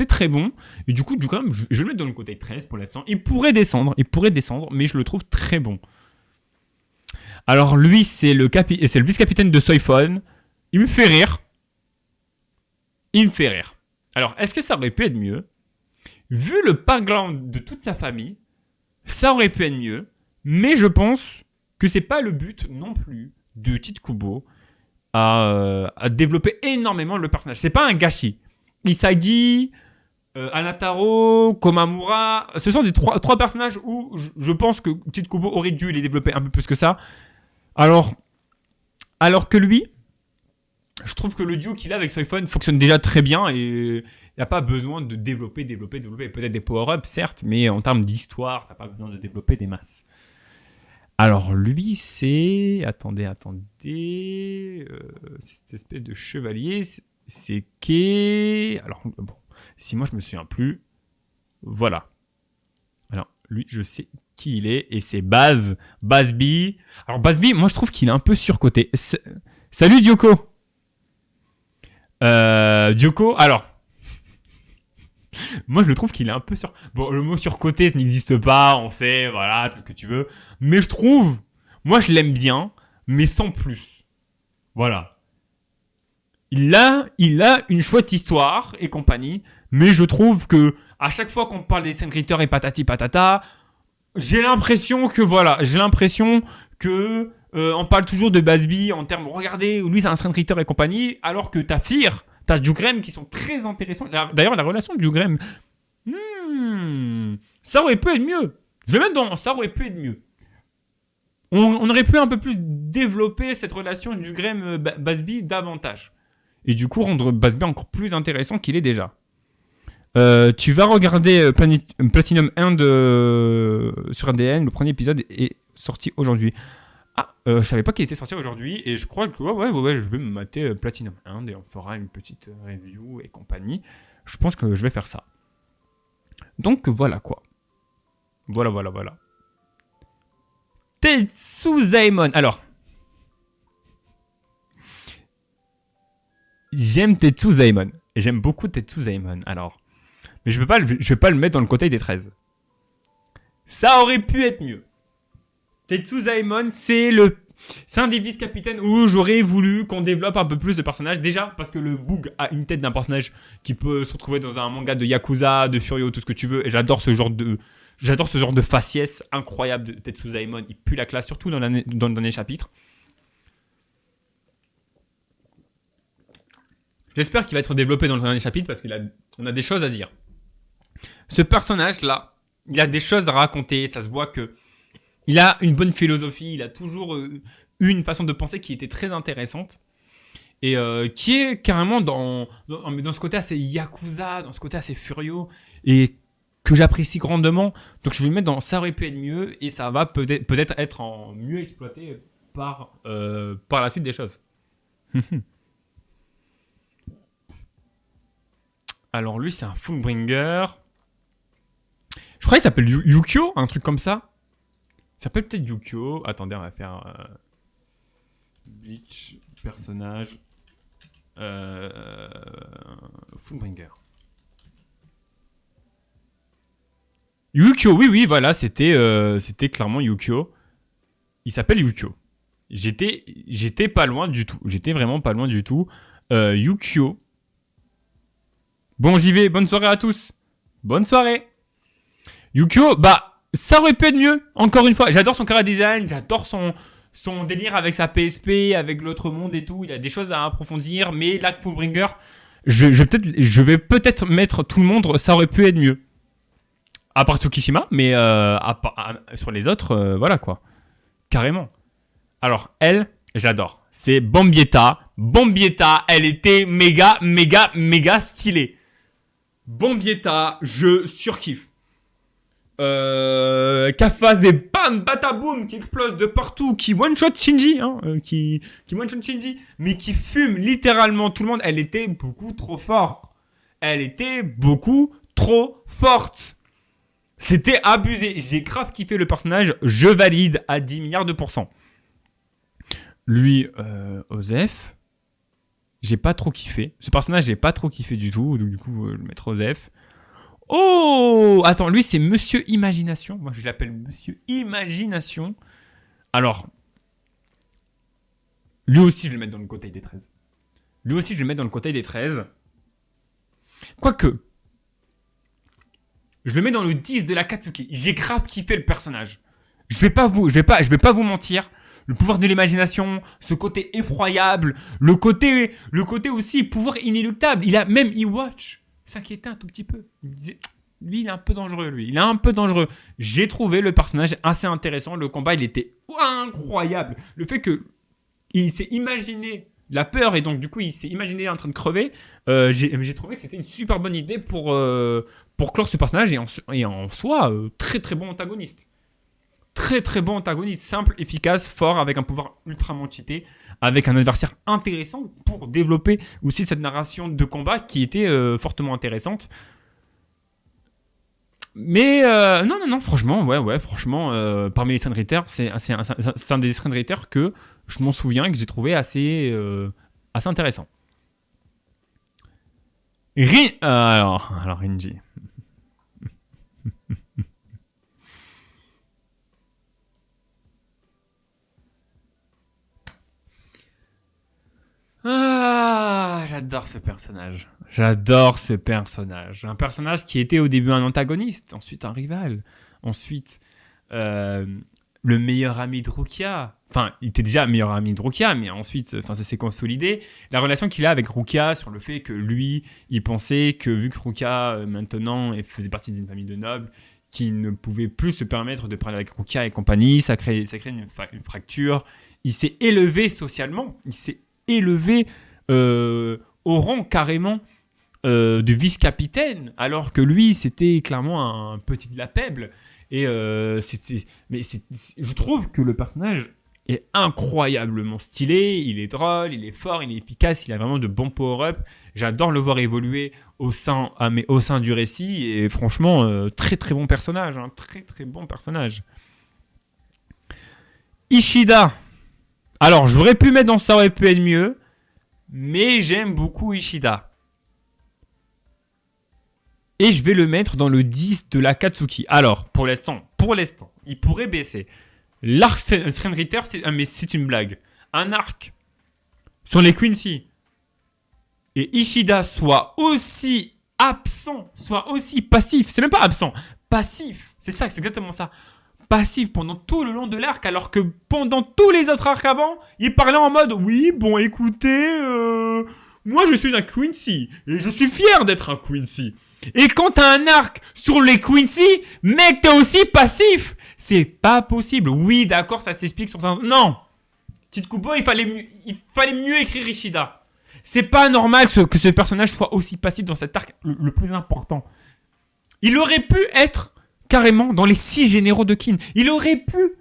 très bon. Et du coup, quand même, je vais le mettre dans le côté 13 pour l'instant. Il pourrait descendre, mais je le trouve très bon. Alors lui, c'est le vice-capitaine de Soifon. Il me fait rire. Alors, est-ce que ça aurait pu être mieux? Vu le background de toute sa famille, ça aurait pu être mieux. Mais je pense que c'est pas le but non plus de Tite Kubo à développer énormément le personnage. C'est pas un gâchis. Isagi, Anataro, Komamura, ce sont des trois personnages où je pense que Tite Kubo aurait dû les développer un peu plus que ça. Alors que lui, je trouve que le duo qu'il a avec Soifon fonctionne déjà très bien et il n'y a pas besoin de développer. Peut-être des power-ups, certes, mais en termes d'histoire, tu n'as pas besoin de développer des masses. Alors lui, c'est... Attendez. Cette espèce de chevalier, c'est qui... Alors, bon, si moi je me souviens plus... Voilà. Alors, lui, je sais qui il est, et c'est Bazby. Alors, Bazby, moi je trouve qu'il est un peu surcoté. Salut Dyoko. Dyoko, alors... Moi, je le trouve qu'il est un peu sur... Bon, le mot surcoté, ça n'existe pas, on sait, voilà, tout ce que tu veux. Mais je trouve... Moi, je l'aime bien, mais sans plus. Voilà. Il a une chouette histoire et compagnie, mais je trouve que à chaque fois qu'on parle des Senriteurs et patati patata, j'ai l'impression que on parle toujours de Bazby en termes... Regardez, lui, c'est un Senriteur et compagnie, alors que Tafir... T'as Jugrem qui sont très intéressants. D'ailleurs, la relation de Jugrem, ça aurait pu être mieux. Je vais mettre dans ça aurait pu être mieux. On aurait pu un peu plus développer cette relation de Jugrem-Bazby davantage. Et du coup, rendre Bazby encore plus intéressant qu'il est déjà. Tu vas regarder Platinum 1 sur ADN. Le premier épisode est sorti aujourd'hui. Je savais pas qu'il était sorti aujourd'hui et je crois que ouais, je vais me mater Platinum 1 et on fera une petite review et compagnie. Je pense que je vais faire ça. Donc voilà quoi. Voilà. Tetsuzaemon. Alors, j'aime Tetsuzaemon et j'aime beaucoup Tetsuzaemon. Alors, mais je vais pas le mettre dans le côté des 13. Ça aurait pu être mieux. Tetsuzaemon, c'est un des vice-capitaines où j'aurais voulu qu'on développe un peu plus de personnages. Déjà, parce que le Boog a une tête d'un personnage qui peut se retrouver dans un manga de Yakuza, de Furio, tout ce que tu veux. Et j'adore ce genre de faciès incroyable de Tetsuzaemon. Il pue la classe, surtout dans le dernier chapitre. J'espère qu'il va être développé dans le dernier chapitre parce qu'on a des choses à dire. Ce personnage-là, il a des choses à raconter. Ça se voit que il a une bonne philosophie, il a toujours eu une façon de penser qui était très intéressante et qui est carrément dans ce côté assez Yakuza, dans ce côté assez Furio et que j'apprécie grandement. Donc je vais le mettre dans ça aurait pu être mieux et ça va peut-être être en mieux exploité par la suite des choses. Alors lui c'est un Fullbringer. Je crois qu'il s'appelle Yukio, un truc comme ça. Ça s'appelle peut-être Yukio. Attendez, on va faire Bleach, personnage, Fullbringer. Yukio, oui, voilà, c'était clairement Yukio. Il s'appelle Yukio. J'étais pas loin du tout. J'étais vraiment pas loin du tout. Yukio. Bon, j'y vais. Bonne soirée à tous. Bonne soirée. Yukio, ça aurait pu être mieux. Encore une fois, j'adore son chara design, j'adore son délire avec sa PSP, avec l'autre monde et tout. Il y a des choses à approfondir, mais là, Fullbringer, je vais peut-être mettre tout le monde. Ça aurait pu être mieux. À part Tsukishima, mais sur les autres, voilà quoi. Carrément. Alors, elle, j'adore. c'est Bambietta. Bambietta, elle était méga stylée. Bambietta, je surkiffe. Qu'elle fasse des bam bataboum qui explosent de partout, qui one-shot Shinji, hein, qui one-shot Shinji, mais qui fume littéralement tout le monde. Elle était beaucoup trop forte. Elle était beaucoup trop forte. C'était abusé. J'ai grave kiffé le personnage. Je valide à 10 milliards de pourcents. Lui, Osef, j'ai pas trop kiffé. Ce personnage, j'ai pas trop kiffé du tout. Donc, du coup, je vais mettre Osef. Oh, attends, lui, c'est Monsieur Imagination. Moi, je l'appelle Monsieur Imagination. Alors, lui aussi, je vais le mettre dans le côté des 13. Lui aussi, je vais le mettre dans le côté des 13. Quoique, je le mets dans le 10 de la Katsuki. J'ai grave kiffé le personnage. Je vais pas vous mentir. Le pouvoir de l'imagination, ce côté effroyable, le côté aussi pouvoir inéluctable. Il a même E-Watch s'inquiétait un tout petit peu. Il me disait, lui, il est un peu dangereux, lui. Il est un peu dangereux. J'ai trouvé le personnage assez intéressant. Le combat, il était incroyable. Le fait que il s'est imaginé la peur et donc du coup, il s'est imaginé en train de crever. J'ai trouvé que c'était une super bonne idée pour clore ce personnage et en soi, très très bon antagoniste. Très très bon antagoniste, simple, efficace, fort, avec un pouvoir ultra cheaté, avec un adversaire intéressant pour développer aussi cette narration de combat qui était fortement intéressante. Mais non, franchement, franchement, parmi les Screenwriters, c'est un des Screenwriters que je m'en souviens et que j'ai trouvé assez intéressant. Alors Rinji. Ah, j'adore ce personnage. J'adore ce personnage. Un personnage qui était au début un antagoniste, ensuite un rival, ensuite le meilleur ami de Rukia. Enfin, il était déjà meilleur ami de Rukia, mais ensuite, ça s'est consolidé. La relation qu'il a avec Rukia sur le fait que lui, il pensait que vu que Rukia, maintenant, faisait partie d'une famille de nobles, qu'il ne pouvait plus se permettre de parler avec Rukia et compagnie, ça crée une fracture. Il s'est élevé socialement, il s'est élevé au rang carrément de vice-capitaine, alors que lui, c'était clairement un petit de la peuple. Et je trouve que le personnage est incroyablement stylé, il est drôle, il est fort, il est efficace, il a vraiment de bons power-up. J'adore le voir évoluer au sein du récit, et franchement, très très bon personnage, hein, très très bon personnage. Ishida. Alors, j'aurais pu mettre dans ça aurait pu être mieux, mais j'aime beaucoup Ishida. Et je vais le mettre dans le 10 de la Katsuki. Alors, pour l'instant, il pourrait baisser. L'arc Screenwriter, c'est une blague. Un arc sur les Quincy et Ishida soit aussi absent, soit aussi passif. C'est même pas absent, passif. C'est ça, c'est exactement ça. Passif pendant tout le long de l'arc, alors que pendant tous les autres arcs avant, il parlait en mode oui, bon écoutez, moi je suis un Quincy et je suis fier d'être un Quincy. Et quand t'as un arc sur les Quincy, mec, t'es aussi passif. C'est pas possible. Oui, d'accord, ça s'explique sur ça. Non, Tite Kubo, il fallait mieux écrire Ishida. C'est pas normal que ce personnage soit aussi passif dans cet arc le plus important. Il aurait pu être carrément dans les 6 généraux de Kin. Il aurait pu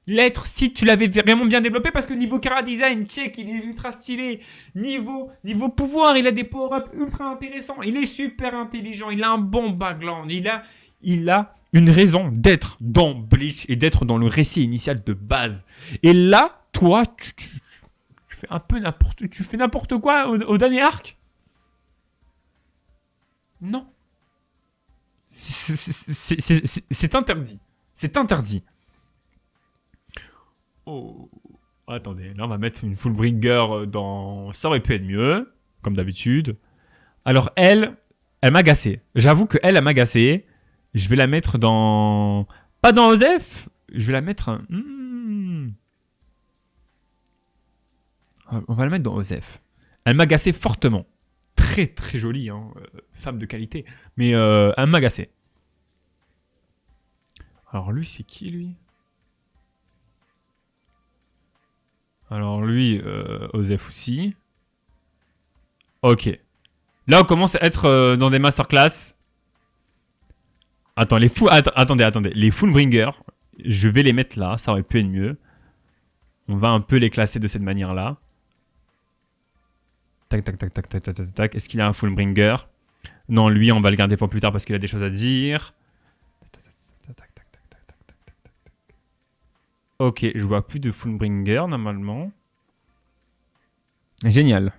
l'être si tu l'avais vraiment bien développé, parce que niveau chara design, check, il est ultra stylé. Niveau pouvoir, il a des power-ups ultra intéressants. Il est super intelligent, il a un bon background, il a une raison d'être dans Bleach et d'être dans le récit initial de base. Et là, toi, tu fais un peu n'importe quoi au dernier arc. Non. C'est interdit. C'est interdit. Oh. Attendez, là on va mettre une Fullbringer dans... Ça aurait pu être mieux, comme d'habitude. Alors elle m'a agacé. J'avoue que elle m'a agacé. Je vais la mettre dans... Pas dans Osef. Je vais la mettre... On va la mettre dans Osef. Elle m'a agacé fortement. Très très jolie, hein. Femme de qualité. Mais elle m'a agacé. Alors lui, c'est qui lui? Alors lui, Osef aussi. Ok. Là, on commence à être dans des masterclass. Attends, attendez. Les Fullbringer, je vais les mettre là. Ça aurait pu être mieux. On va un peu les classer de cette manière-là. Tac. Est-ce qu'il a un Fullbringer? Non, lui, on va le garder pour plus tard parce qu'il a des choses à dire. Ok, je vois plus de Fullbringer normalement. Génial.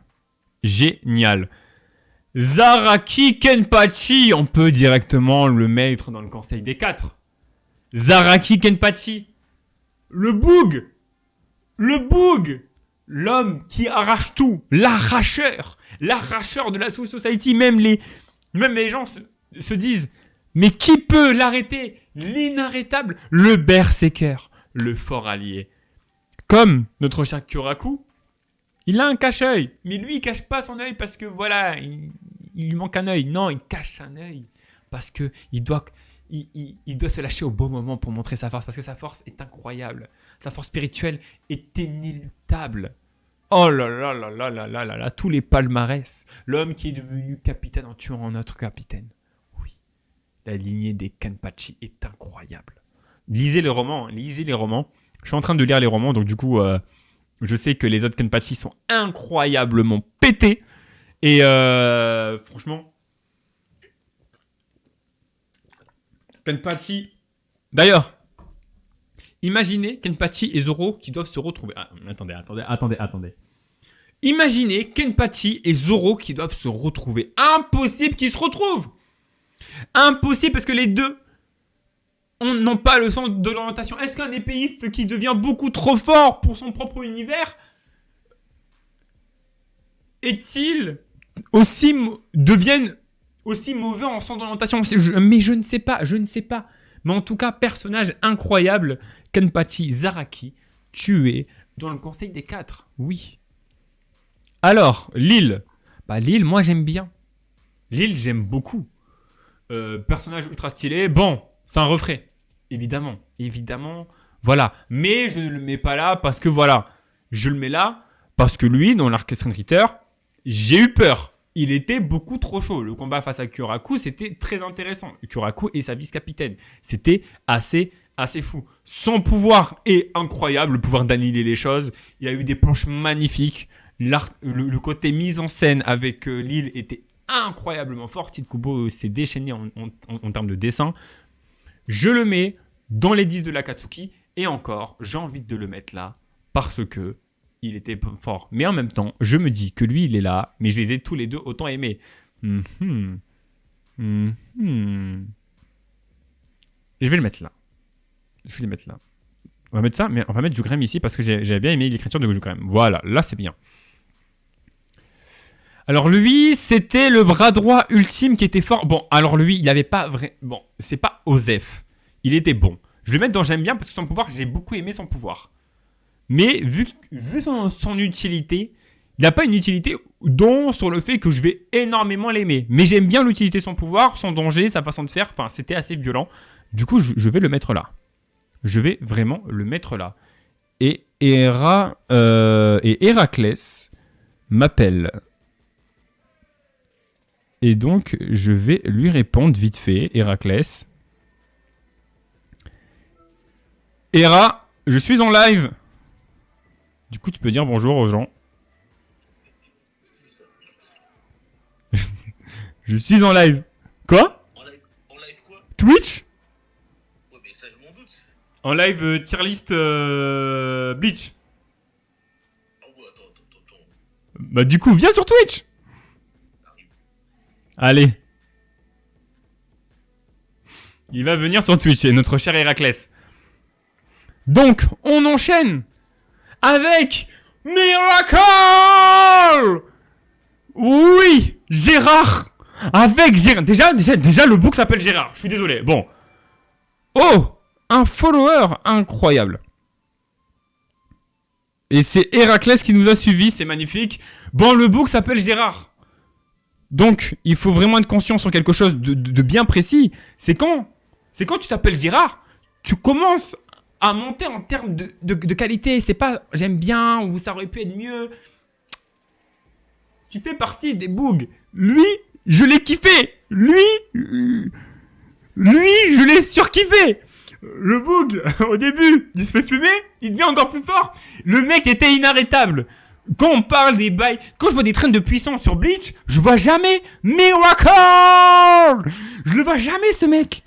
Zaraki Kenpachi, on peut directement le mettre dans le conseil des 4. Zaraki Kenpachi. Le boug. L'homme qui arrache tout. L'arracheur de la Soul Society. Même les gens se disent, mais qui peut l'arrêter? L'inarrêtable. Le berserker. Le fort allié. Comme notre cher Kyoraku, il a un cache-œil. Mais lui, il cache pas son œil parce que voilà, il lui manque un œil. Non, il cache un œil. Parce que il doit se lâcher au bon moment pour montrer sa force. Parce que sa force est incroyable. Sa force spirituelle est inéluctable. Oh là, tous les palmarès. L'homme qui est devenu capitaine en tuant un autre capitaine. Oui. La lignée des Kenpachi est incroyable. Lisez les romans. Je suis en train de lire les romans, donc du coup, je sais que les autres Kenpachi sont incroyablement pétés. Et franchement, Kenpachi. D'ailleurs, imaginez Kenpachi et Zoro qui doivent se retrouver. Ah, attendez. Imaginez Kenpachi et Zoro qui doivent se retrouver. Impossible qu'ils se retrouvent. Impossible parce que les deux n'ont pas le sens de l'orientation. Est-ce qu'un épéiste qui devient beaucoup trop fort pour son propre univers deviennent aussi mauvais en sens d'orientation? Mais je ne sais pas. Mais en tout cas, personnage incroyable, Kenpachi Zaraki, tué dans le conseil des 4. Oui. Alors, Lille. Lille, moi j'aime bien. Lille, j'aime beaucoup. Personnage ultra stylé. Bon, c'est un refrain. Évidemment. Voilà. Mais je ne le mets pas là parce que voilà. Je le mets là parce que lui, dans l'arc Street Ritter, j'ai eu peur. Il était beaucoup trop chaud. Le combat face à Kyoraku, c'était très intéressant. Kyoraku et sa vice-capitaine. C'était assez fou. Son pouvoir est incroyable, le pouvoir d'annihiler les choses. Il y a eu des planches magnifiques. Le côté mise en scène avec Lille était incroyablement fort. Tite Kubo s'est déchaîné en termes de dessin. Je le mets dans les 10 de l'Akatsuki. Et encore, j'ai envie de le mettre là parce que il était fort. Mais en même temps, je me dis que lui, il est là. Mais je les ai tous les deux autant aimés. Je vais le mettre là. On va mettre ça, mais on va mettre Jugrem ici parce que j'avais bien aimé l'écriture de Jugrem. Voilà, là c'est bien. Alors lui, c'était le bras droit ultime qui était fort. Bon, alors lui, il avait pas vrai. Bon, c'est pas Osef. Il était bon. Je vais le mettre dans j'aime bien parce que son pouvoir, j'ai beaucoup aimé son pouvoir. Mais vu son utilité, il n'a pas une utilité sur le fait que je vais énormément l'aimer. Mais j'aime bien l'utilité de son pouvoir, son danger, sa façon de faire. Enfin, c'était assez violent. Du coup, je vais le mettre là. Je vais vraiment le mettre là. Et Héraclès m'appelle. Et donc, je vais lui répondre vite fait, Héraclès. Héra, je suis en live. Du coup, tu peux dire bonjour aux gens. Je suis en live. Quoi? En live quoi? Twitch? Ouais, mais ça, je m'en doute. En live tier list Bleach. Ah ouais, attends. Bah, du coup, viens sur Twitch. Allez. Il va venir sur Twitch, et notre cher Héraclès. Donc, on enchaîne avec Miracle. Oui, Gérard. Avec Gérard. Déjà, le book s'appelle Gérard. Je suis désolé. Bon. Oh, un follower incroyable. Et c'est Héraclès qui nous a suivis, c'est magnifique. Bon, le book s'appelle Gérard. Donc, il faut vraiment être conscient sur quelque chose de bien précis. C'est quand tu t'appelles Gérard, tu commences à monter en termes de qualité. C'est pas j'aime bien ou ça aurait pu être mieux. Tu fais partie des Boog. Lui, je l'ai kiffé. Lui, je l'ai surkiffé. Le Boog, au début, il se fait fumer, il devient encore plus fort. Le mec était inarrêtable. Quand on parle des bails, quand je vois des trains de puissance sur Bleach, je vois jamais Miracle. Je le vois jamais, ce mec.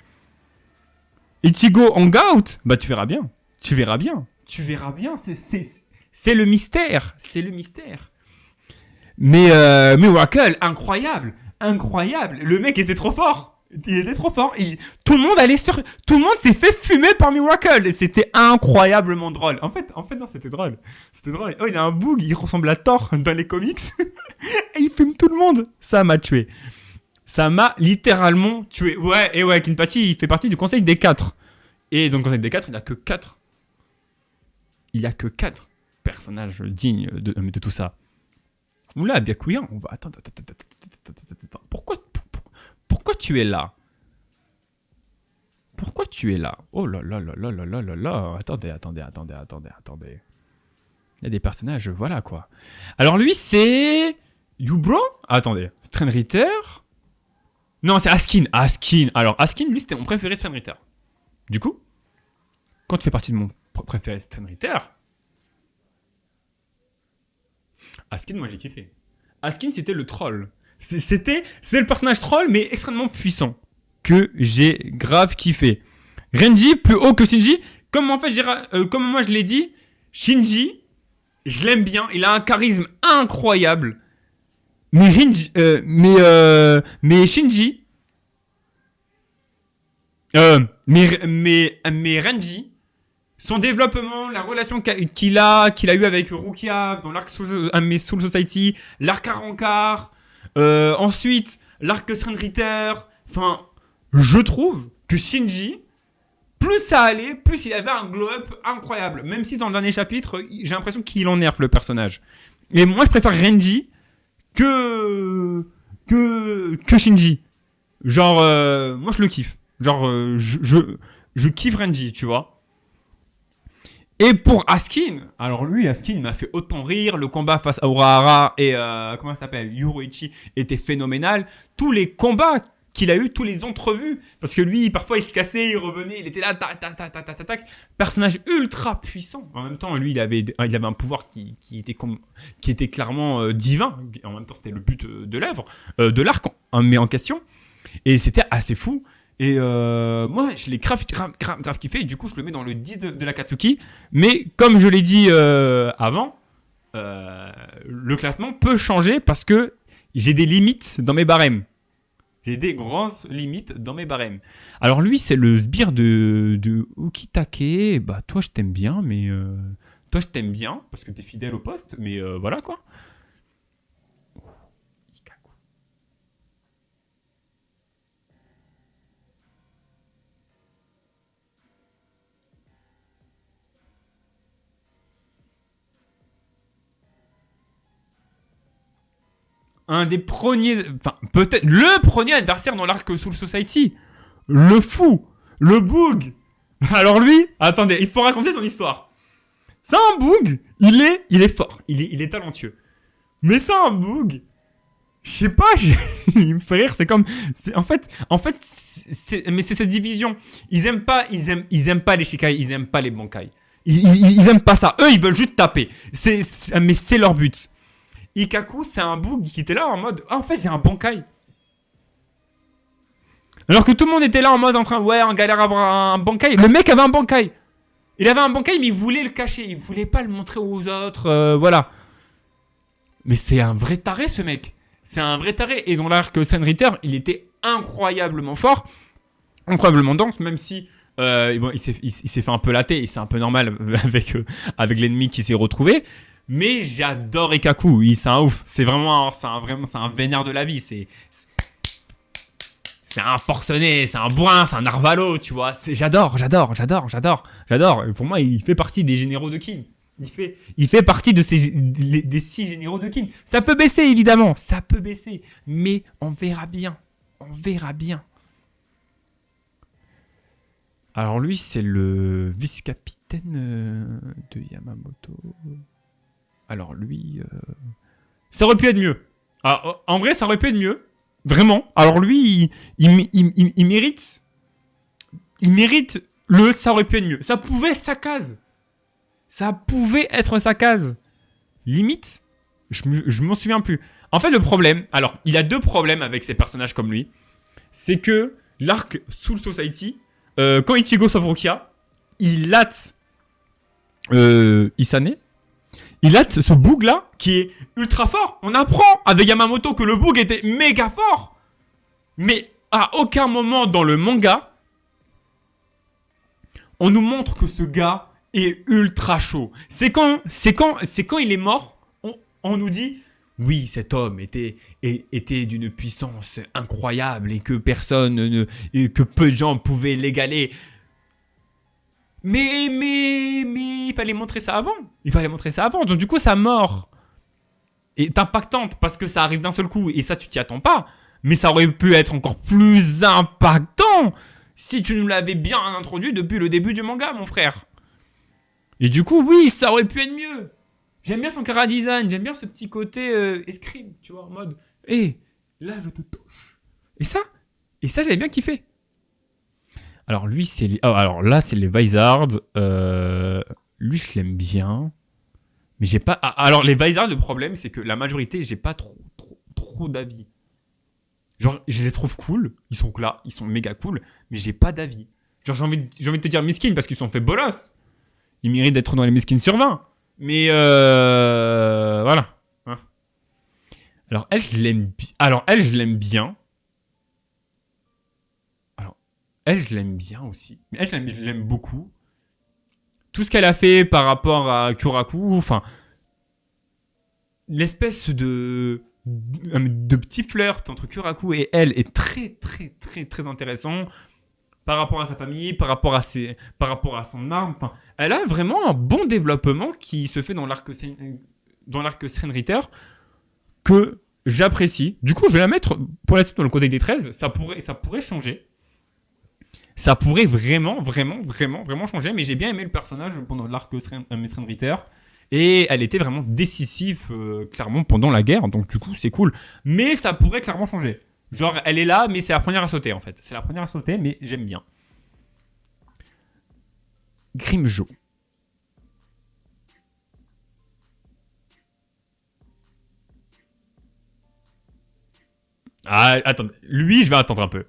Ichigo Hangout, bah tu verras bien. Tu verras bien. Tu verras bien. C'est le mystère. C'est le mystère. Mais Miracle, incroyable. Incroyable. Le mec était trop fort. Il était trop fort. Tout le monde s'est fait fumer par Miracle. Et c'était incroyablement drôle. En fait, non, c'était drôle. C'était drôle. Oh, il a un Boog, il ressemble à Thor dans les comics. Et il fume tout le monde. Ça m'a tué. Ça m'a littéralement tué. Ouais, et ouais, Kinpachi, il fait partie du conseil des 4. Et dans le conseil des 4, il n'y a que 4. Il n'y a que 4 personnages dignes de tout ça. Oula, Byakuya, on va... Attends. Pourquoi tu es là? Pourquoi tu es là? Oh là là là là là là là là. Attendez. Il y a des personnages, voilà quoi. Alors lui, c'est... Yubro? Attendez. Strainritter? Non, c'est Askin. Alors, Askin, lui, c'était mon préféré Strainritter. Du coup, quand tu fais partie de mon préféré Strainritter, Askin, moi, j'ai kiffé. Askin, c'était le troll. C'est le personnage troll, mais extrêmement puissant. Que j'ai grave kiffé. Renji, plus haut que Shinji. Comme moi, je l'ai dit, Shinji, je l'aime bien. Il a un charisme incroyable. Mais Shinji, mais Renji, son développement, la relation qu'il a eu avec Rukia dans l'arc Soul Society, l'arc Arrancar, ensuite l'arc Strainritter. Enfin, je trouve que Shinji, plus ça allait, plus il avait un glow-up incroyable. Même si dans le dernier chapitre, j'ai l'impression qu'il en nerf le personnage. Et moi, je préfère Renji que Shinji. Genre, moi je le kiffe. Genre, je kiffe Renji, tu vois. Et pour Askin, alors lui, Askin m'a fait autant rire. Le combat face à Urahara et comment ça s'appelle, Yoruichi était phénoménal. Tous les combats qu'il a eu, tous les entrevues, parce que lui, parfois, il se cassait, il revenait, il était là, tac. Personnage ultra puissant. En même temps, lui, il avait un pouvoir qui était clairement divin. En même temps, c'était le but de l'œuvre, de l'arc, mais en question. Et c'était assez fou. Et moi, je l'ai grave kiffé. Et du coup, je le mets dans le 10 de l'Akatsuki. Mais comme je l'ai dit avant, le classement peut changer parce que j'ai des limites dans mes barèmes. J'ai des grosses limites dans mes barèmes. Alors lui, c'est le sbire de Ukitake. Bah toi, je t'aime bien, mais... toi, je t'aime bien parce que t'es fidèle au poste. Mais voilà, quoi. Un des premiers, enfin peut-être le premier adversaire dans l'arc Soul Society, le fou, le Boog. Alors lui, attendez, il faut raconter son histoire. C'est un Boog, il est fort, il est talentueux. Mais c'est un Boog, je sais pas, il me fait rire, mais c'est cette division. Ils aiment pas les Shikai, ils aiment pas les Bankai. Ils aiment pas ça. Eux, ils veulent juste taper. Mais c'est leur but. Ikkaku, c'est un Boog qui était là en mode en fait, j'ai un Bankai. Alors que tout le monde était là en mode on galère à avoir un Bankai. Le mec avait un Bankai. Il avait un Bankai, mais il voulait le cacher. Il voulait pas le montrer aux autres. Voilà. Mais c'est un vrai taré, ce mec. C'est un vrai taré. Et dans l'arc Strainritter, il était incroyablement fort. Incroyablement dense, même si il s'est fait un peu latter. Et c'est un peu normal avec l'ennemi qui s'est retrouvé. Mais j'adore Ikkaku, c'est un ouf. C'est un vénère de la vie. C'est un forcené, c'est un bourrin, c'est un narvalo, tu vois. J'adore. Et pour moi, il fait partie des généraux de Kin. Il fait partie des 6 généraux de Kin. Ça peut baisser, évidemment. Ça peut baisser. Mais on verra bien. Alors lui, c'est le vice-capitaine capitaine de Yamamoto. Alors lui, ça aurait pu être mieux. Ah, en vrai, ça aurait pu être mieux. Vraiment. Alors lui, il mérite. Il mérite le ça aurait pu être mieux. Ça pouvait être sa case. Ça pouvait être sa case. Limite, je m'en souviens plus. En fait, le problème, alors, il y a deux problèmes avec ces personnages comme lui. C'est que l'arc Soul Society, quand Ichigo sauve Rukia, il hâte Isane. Il hâte ce bug là qui est ultra fort. On apprend avec Yamamoto que le bug était méga fort. Mais à aucun moment dans le manga, on nous montre que ce gars est ultra chaud. C'est quand il est mort, on nous dit oui, cet homme était d'une puissance incroyable et que et que peu de gens pouvaient l'égaler. Mais il fallait montrer ça avant. Donc du coup, sa mort est impactante parce que ça arrive d'un seul coup et ça, tu t'y attends pas. Mais ça aurait pu être encore plus impactant si tu nous l'avais bien introduit depuis le début du manga, mon frère. Et du coup, oui, ça aurait pu être mieux. J'aime bien son chara design, j'aime bien ce petit côté escrime, tu vois, en mode, hé, là, je te touche. Et ça, j'avais bien kiffé. Alors lui, c'est alors là, c'est les Vizards. Lui, je l'aime bien. Mais j'ai pas... alors les Vizards, le problème, c'est que la majorité, j'ai pas trop d'avis. Genre, je les trouve cool. Ils sont là, ils sont méga cool. Mais j'ai pas d'avis. Genre, j'ai envie de te dire miskin parce qu'ils sont fait bolos. Ils méritent d'être dans les miskins sur 20. Mais voilà. Hein. Alors elle, je l'aime bien. Alors elle, je l'aime bien aussi. Mais elle, je l'aime beaucoup. Tout ce qu'elle a fait par rapport à Kyoraku, enfin, l'espèce de petit flirt entre Kyoraku et elle est très intéressant. Par rapport à sa famille, par rapport à son arme. Enfin, elle a vraiment un bon développement qui se fait dans l'arc Senriter que j'apprécie. Du coup, je vais la mettre pour la suite dans le Codex des 13. Ça pourrait changer. Ça pourrait vraiment changer. Mais j'ai bien aimé le personnage pendant l'arc Senriter. Et elle était vraiment décisive, clairement, pendant la guerre. Donc, du coup, c'est cool. Mais ça pourrait clairement changer. Genre, elle est là, mais c'est la première à sauter, en fait. C'est la première à sauter, mais j'aime bien. Grimjo. Ah, attends. Lui, je vais attendre un peu.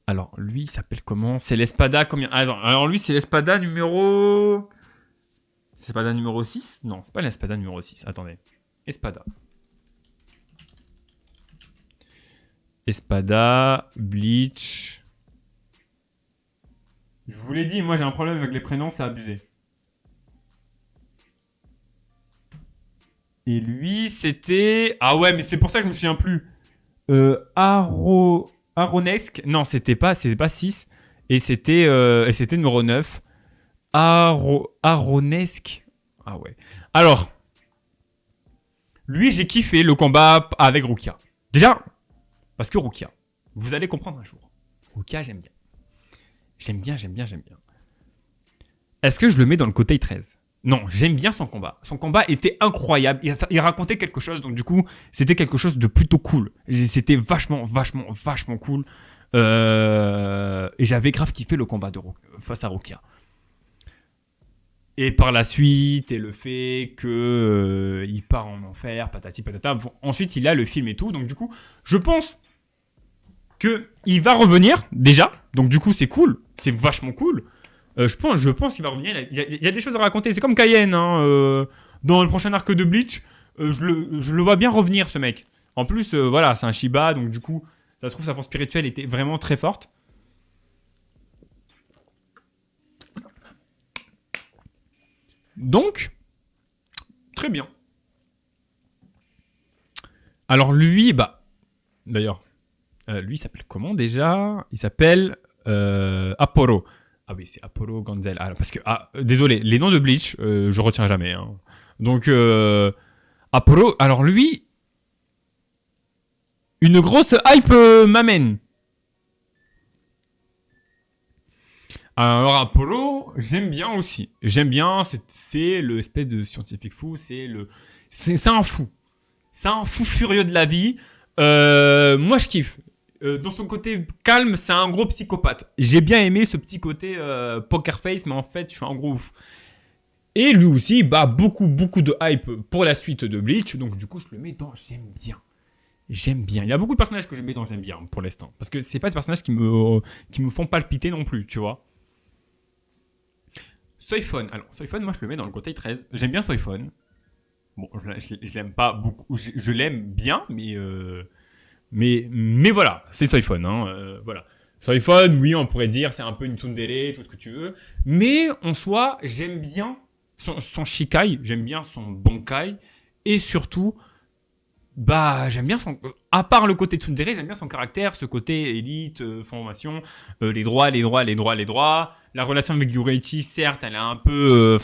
Alors, lui, il s'appelle comment? C'est l'espada combien? Alors, lui, c'est l'espada numéro... C'est l'espada numéro 6? Non, c'est pas l'espada numéro 6. Attendez. Espada, Bleach. Je vous l'ai dit, moi j'ai un problème avec les prénoms, c'est abusé. Et lui, c'était... Ah ouais, mais c'est pour ça que je me souviens plus. Aronesque. Non, c'était pas 6. Et c'était numéro 9. Aronesque. Ah ouais. Alors, lui, j'ai kiffé le combat avec Rukia. Déjà, parce que Rukia, vous allez comprendre un jour. Rukia, j'aime bien. Est-ce que je le mets dans le côté 13? Non, j'aime bien son combat. Son combat était incroyable. Il racontait quelque chose, donc du coup, c'était quelque chose de plutôt cool. C'était vachement cool. Et j'avais grave kiffé le combat face à Rukia. Et par la suite, et le fait que il part en enfer, patati patata. Bon, ensuite, il a le film et tout. Donc du coup, je pense qu'il va revenir déjà. Donc du coup, c'est cool. C'est vachement cool. Je pense qu'il va revenir. Il y a des choses à raconter. C'est comme Cayenne. Hein, dans le prochain arc de Bleach, je le vois bien revenir, ce mec. En plus, voilà, c'est un Shiba. Donc du coup, ça se trouve, sa force spirituelle était vraiment très forte. Donc, très bien. Alors lui, bah, d'ailleurs, lui il s'appelle comment déjà? Il s'appelle Apollo. Ah oui, c'est Apollo Ganzel. Ah, parce que, désolé, les noms de Bleach, je retiens jamais. Hein. Donc, Apollo, alors lui, une grosse hype m'amène. Alors Apollo, j'aime bien aussi. J'aime bien, c'est le espèce de scientifique fou, c'est un fou. C'est un fou furieux de la vie. Moi je kiffe. Dans son côté calme, c'est un gros psychopathe. J'ai bien aimé ce petit côté poker face, mais en fait, je suis un gros ouf. Et lui aussi, bah beaucoup de hype pour la suite de Bleach, donc du coup, je le mets dans j'aime bien. J'aime bien. Il y a beaucoup de personnages que je mets dans j'aime bien pour l'instant, parce que c'est pas des personnages qui me font palpiter non plus, tu vois. Soifon. Alors, Soifon, moi, je le mets dans le côté 13. J'aime bien Soifon. Bon, je l'aime pas beaucoup. Je l'aime bien, mais voilà, c'est Soifon. Voilà. Soifon, oui, on pourrait dire, c'est un peu une tsundere, tout ce que tu veux. Mais en soi, j'aime bien son Shikai, j'aime bien son Bonkai. Et surtout, bah, j'aime bien son. À part le côté tsundere, j'aime bien son caractère, ce côté élite, formation, les droits. La relation avec Yureichi, certes, elle est un peu.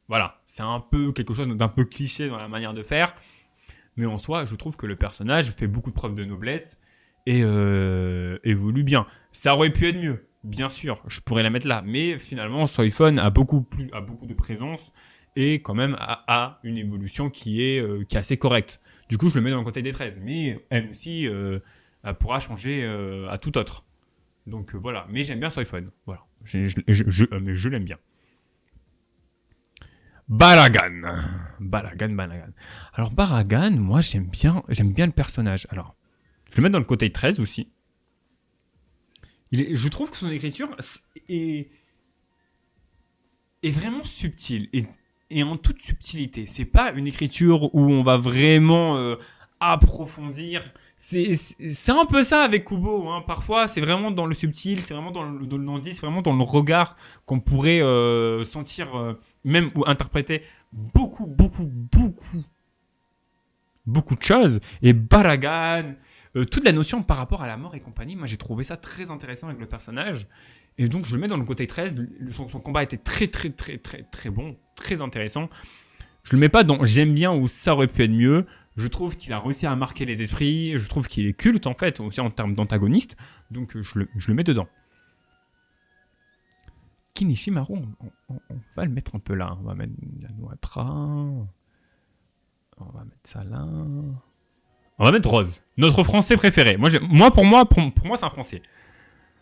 Voilà, c'est un peu quelque chose d'un peu cliché dans la manière de faire. Mais en soi, je trouve que le personnage fait beaucoup de preuves de noblesse et évolue bien. Ça aurait pu être mieux, bien sûr, je pourrais la mettre là. Mais finalement, Soifon a beaucoup de présence et quand même a une évolution qui est assez correcte. Du coup, je le mets dans le côté des 13. Mais elle aussi, elle pourra changer à tout autre. Donc voilà, mais j'aime bien Soifon. Voilà, mais je l'aime bien. Baragan. Alors Baragan, moi j'aime bien le personnage. Alors, je vais le mettre dans le côté 13 aussi. Je trouve que son écriture est vraiment subtile et en toute subtilité. C'est pas une écriture où on va vraiment approfondir. C'est un peu ça avec Kubo. Parfois, c'est vraiment dans le subtil, c'est vraiment dans le non-dit, c'est vraiment dans le regard qu'on pourrait sentir, même ou interpréter beaucoup de choses. Et Baragan, toute la notion par rapport à la mort et compagnie, moi j'ai trouvé ça très intéressant avec le personnage. Et donc je le mets dans le côté 13. Son combat était très bon, très intéressant. Je le mets pas dans j'aime bien ou ça aurait pu être mieux. Je trouve qu'il a réussi à marquer les esprits. Je trouve qu'il est culte en fait, aussi en termes d'antagoniste. Donc je le mets dedans. Kinishimaru, on va le mettre un peu là. On va mettre Yanuatra. On va mettre ça là. On va mettre Rose, notre français préféré. Pour moi, c'est un français.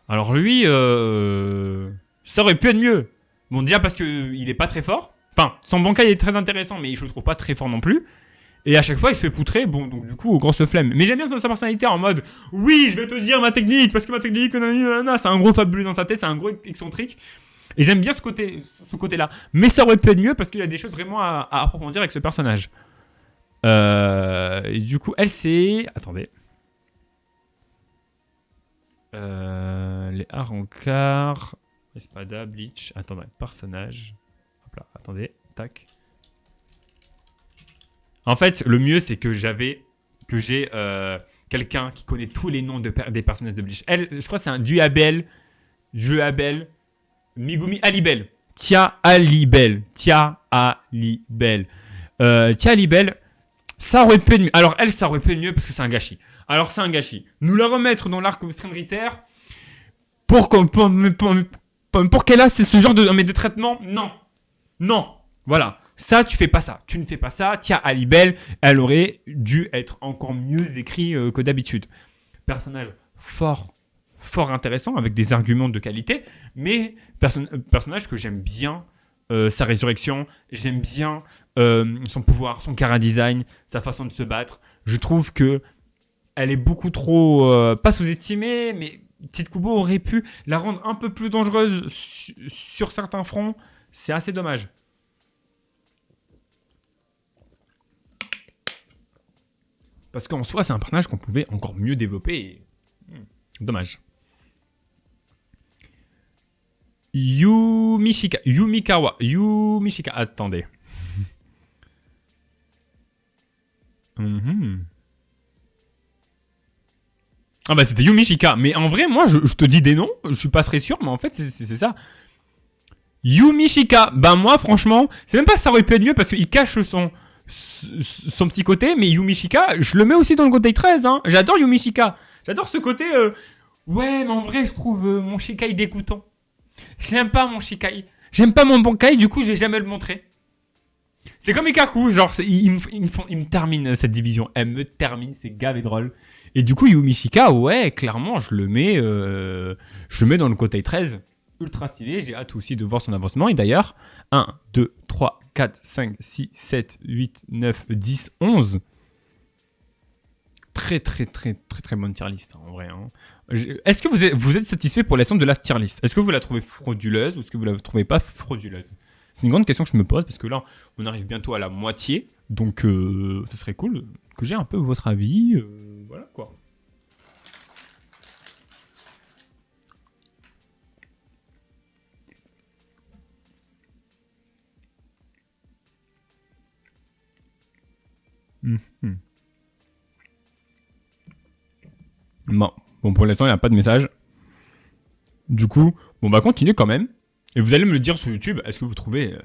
Alors lui, ça aurait pu être mieux. Bon, déjà parce qu'il est pas très fort. Enfin, son Bankai est très intéressant, mais je le trouve pas très fort non plus. Et à chaque fois, il se fait poutrer. Bon, donc du coup, grosse flemme. Mais j'aime bien sa personnalité en mode oui, je vais te dire ma technique, parce que ma technique, c'est un gros fabuleux dans sa tête, c'est un gros excentrique. Et j'aime bien ce côté-là. Mais ça aurait pu être mieux parce qu'il y a des choses vraiment à approfondir avec ce personnage. Et du coup, elle c'est. Attendez. Les Arrancars. Espada, Bleach. Attendez, personnage. Hop là, attendez. Tac. En fait, le mieux, c'est que j'ai quelqu'un qui connaît tous les noms des personnages de Bleach. Elle, je crois que c'est un Duabel, Megumi Alibel. Tia Alibel. Ça aurait pu être mieux. Alors, elle, ça aurait pu être mieux parce que c'est un gâchis. Alors, c'est un gâchis. Nous la remettre dans l'arc Strain pour qu'elle a ce genre de traitement, non. Voilà. Ça, tu fais pas ça. Tu ne fais pas ça. Tia Alibel, elle aurait dû être encore mieux écrit que d'habitude. Personnage fort intéressant, avec des arguments de qualité, mais personnage que j'aime bien, sa résurrection, j'aime bien son pouvoir, son chara-design, sa façon de se battre. Je trouve que elle est beaucoup trop, pas sous-estimée, mais Tite Kubo aurait pu la rendre un peu plus dangereuse sur certains fronts. C'est assez dommage. Parce qu'en soi, c'est un personnage qu'on pouvait encore mieux développer. Et... dommage. Yumishika. Attendez. Ah bah c'était Yumishika. Mais en vrai, moi, je te dis des noms. Je suis pas très sûr, mais en fait, c'est ça. Yumishika. Bah moi, franchement, c'est même pas ça aurait pu être mieux parce qu'il cache son petit côté. Mais Yumishika, je le mets aussi dans le côté 13. J'adore Yumishika. J'adore ce côté... ouais, mais en vrai, je trouve mon Shikai dégoûtant. Je n'aime pas mon Shikai. J'aime pas mon Bankai, du coup, je vais jamais le montrer. C'est comme Ikaku, genre, ils me terminent cette division. Elle me termine, c'est gavé drôle. Et du coup, Yumi Shika, ouais, clairement, je le mets dans le Kotai 13. Ultra stylé, j'ai hâte aussi de voir son avancement. Et d'ailleurs, 1, 2, 3, 4, 5, 6, 7, 8, 9, 10, 11. Très, très, très, très, très bonne tier list, hein, en vrai. Hein. Est-ce que vous êtes satisfait pour l'ensemble de la tier list? Est-ce que vous la trouvez frauduleuse ou est-ce que vous la trouvez pas frauduleuse? C'est une grande question que je me pose parce que là, on arrive bientôt à la moitié. Donc, ce serait cool que j'ai un peu votre avis. Voilà quoi. Mhm. Bon, pour l'instant, il n'y a pas de message. Du coup, on va continuer quand même. Et vous allez me le dire sur YouTube, est-ce que vous trouvez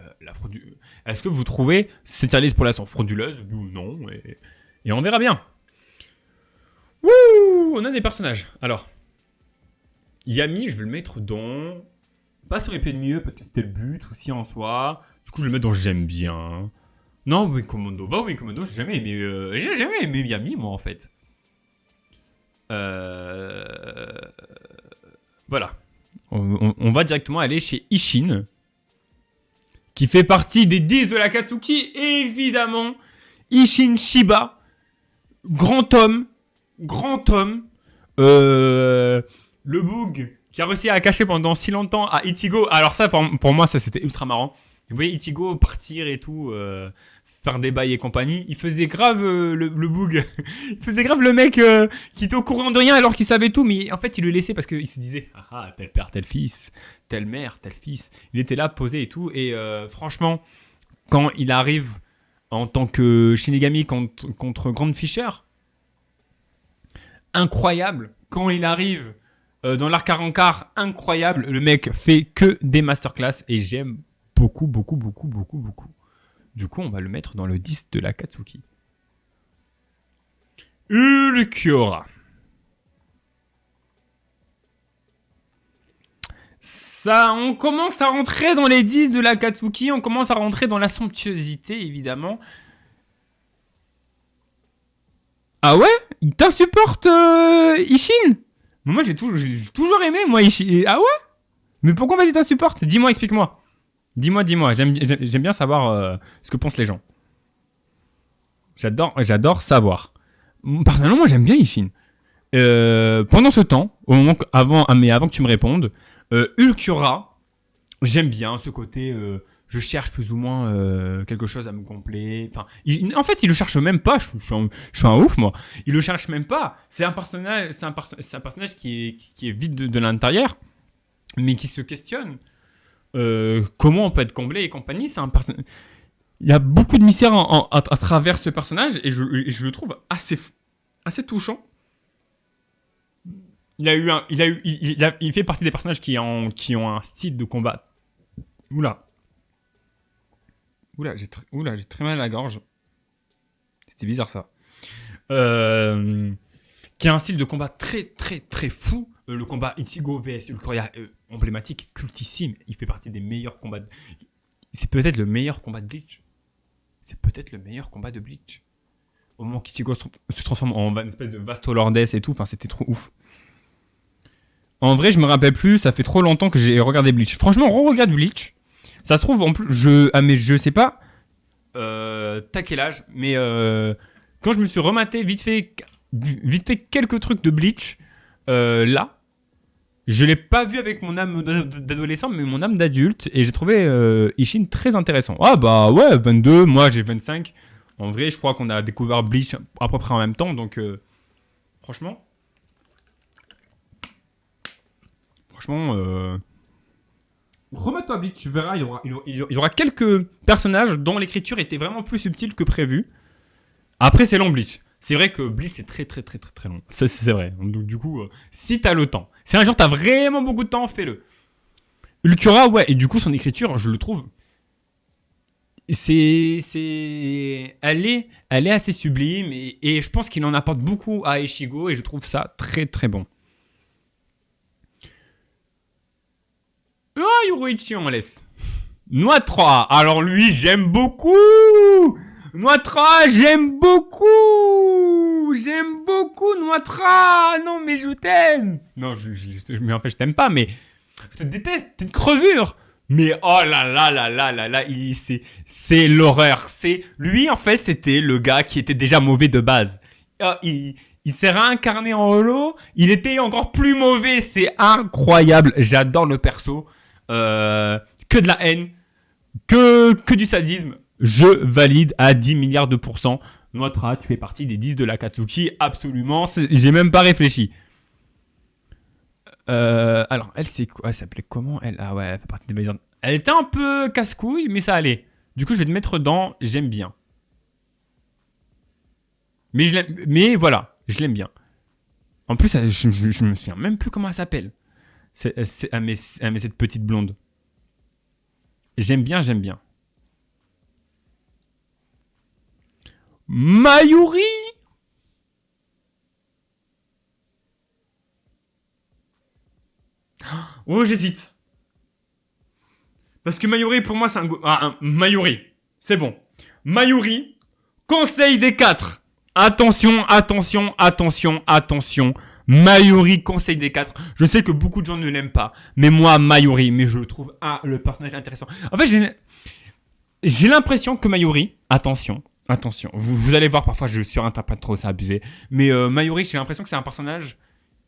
est-ce que vous trouvez cette tier list pour l'instant frauduleuse ou non et on verra bien. Wouh, on a des personnages. Alors, Yami, je vais le mettre dans... Pas sur épée de mieux, parce que c'était le but aussi en soi. Du coup, je vais le mettre dans j'aime bien. Non, Wing Commando. Bah, Wing Commando, j'ai jamais aimé Yami, moi, en fait. Voilà. On va directement aller chez Ishin, qui fait partie des 10 de l'Akatsuki, évidemment. Ishin Shiba, grand homme, le Boog, qui a réussi à cacher pendant si longtemps à Ichigo. Alors ça, pour moi, ça c'était ultra marrant. Vous voyez Ichigo partir et tout, faire des bails et compagnie. Il faisait grave le Boog. Il faisait grave le mec qui était au courant de rien alors qu'il savait tout. Mais en fait, il le laissait parce qu'il se disait ah, tel père, tel fils, telle mère, tel fils. Il était là, posé et tout. Et franchement, quand il arrive en tant que Shinigami contre Grand Fisher, incroyable. Quand il arrive dans l'arc à rencard, incroyable. Le mec fait que des masterclass et j'aime beaucoup. Du coup, on va le mettre dans le 10 de l'Akatsuki. Ulquiorra. Ça, on commence à rentrer dans les 10 de l'Akatsuki, on commence à rentrer dans la somptuosité, évidemment. Ah ouais? Il t'insupporte, Ishin? Moi, j'ai toujours aimé, moi, Ishin. Ah ouais? Mais pourquoi vas-y t'insupporte? Dis-moi, explique-moi. Dis-moi. J'aime bien savoir ce que pensent les gens. J'adore savoir. Personnellement, moi, j'aime bien Ishin. Pendant ce temps, avant que tu me répondes, Ulquiorra, j'aime bien ce côté... je cherche plus ou moins quelque chose à me combler. Enfin, en fait, il le cherche même pas. Je suis un ouf, moi. Il le cherche même pas. C'est un personnage qui est vide de l'intérieur, mais qui se questionne. Comment on peut être comblé et compagnie. Il y a beaucoup de mystères à travers ce personnage et je le trouve assez touchant. Il fait partie des personnages qui ont un style de combat. Oula, j'ai très mal à la gorge. C'était bizarre ça. Qui a un style de combat très fou. Le combat Ichigo vs Ulquiorra, emblématique, cultissime. Il fait partie des meilleurs combats. C'est peut-être le meilleur combat de Bleach. Au moment qu'Ichigo se transforme en une espèce de vasto lordes et tout. Enfin, c'était trop ouf. En vrai, je me rappelle plus. Ça fait trop longtemps que j'ai regardé Bleach. Franchement, re-regarde Bleach. Ça se trouve, en plus, mais je sais pas t'as quel âge, mais quand je me suis rematé vite fait quelques trucs de Bleach, là, je l'ai pas vu avec mon âme d'adolescent, mais mon âme d'adulte, et j'ai trouvé Ishin très intéressant. Ah bah ouais, 22, moi j'ai 25. En vrai, je crois qu'on a découvert Bleach à peu près en même temps, donc franchement... remets-toi à Bleach, tu verras, il y aura quelques personnages dont l'écriture était vraiment plus subtile que prévu. Après, c'est long, Bleach. C'est vrai que Bleach, c'est très long. C'est vrai. Donc, du coup, si t'as le temps, si un jour t'as vraiment beaucoup de temps, fais-le. Ulquiorra, ouais, et du coup, son écriture, je le trouve... Elle est assez sublime, et je pense qu'il en apporte beaucoup à Ichigo, et je trouve ça très bon. Oh, Yoruichi, on laisse. Noix 3. Alors lui, j'aime beaucoup. Noix 3, j'aime beaucoup. J'aime beaucoup Noix 3. Non, mais je t'aime. Non, mais en fait, je t'aime pas, mais je te déteste. T'es une crevure. Mais oh là là là là là là, c'est l'horreur. C'est lui, en fait, c'était le gars qui était déjà mauvais de base. Il s'est réincarné en holo. Il était encore plus mauvais. C'est incroyable. J'adore le perso. Que de la haine. Que du sadisme. Je valide à 10 milliards de pourcents. Noitra, tu fais partie des 10 de l'Akatsuki. Absolument. J'ai même pas réfléchi. Alors, elle, c'est quoi? Elle s'appelait comment? Ah ouais, elle fait partie des meilleurs. Elle était un peu casse-couille, mais ça allait. Du coup, je vais te mettre dans j'aime bien. Mais voilà, je l'aime bien. En plus, je me souviens même plus comment elle s'appelle. Elle met cette petite blonde. J'aime bien, j'aime bien. Mayuri. Oh, j'hésite. Parce que Mayuri, pour moi, c'est un Mayuri. C'est bon. Mayuri, conseil des 4. Attention, attention, attention, attention. Mayuri, conseil des 4. Je sais que beaucoup de gens ne l'aiment pas. Mais moi, Mayuri, mais je le trouve le personnage intéressant. En fait, j'ai l'impression que Mayuri, attention, vous allez voir, parfois je surinterprète trop, c'est abusé. Mais Mayuri, j'ai l'impression que c'est un personnage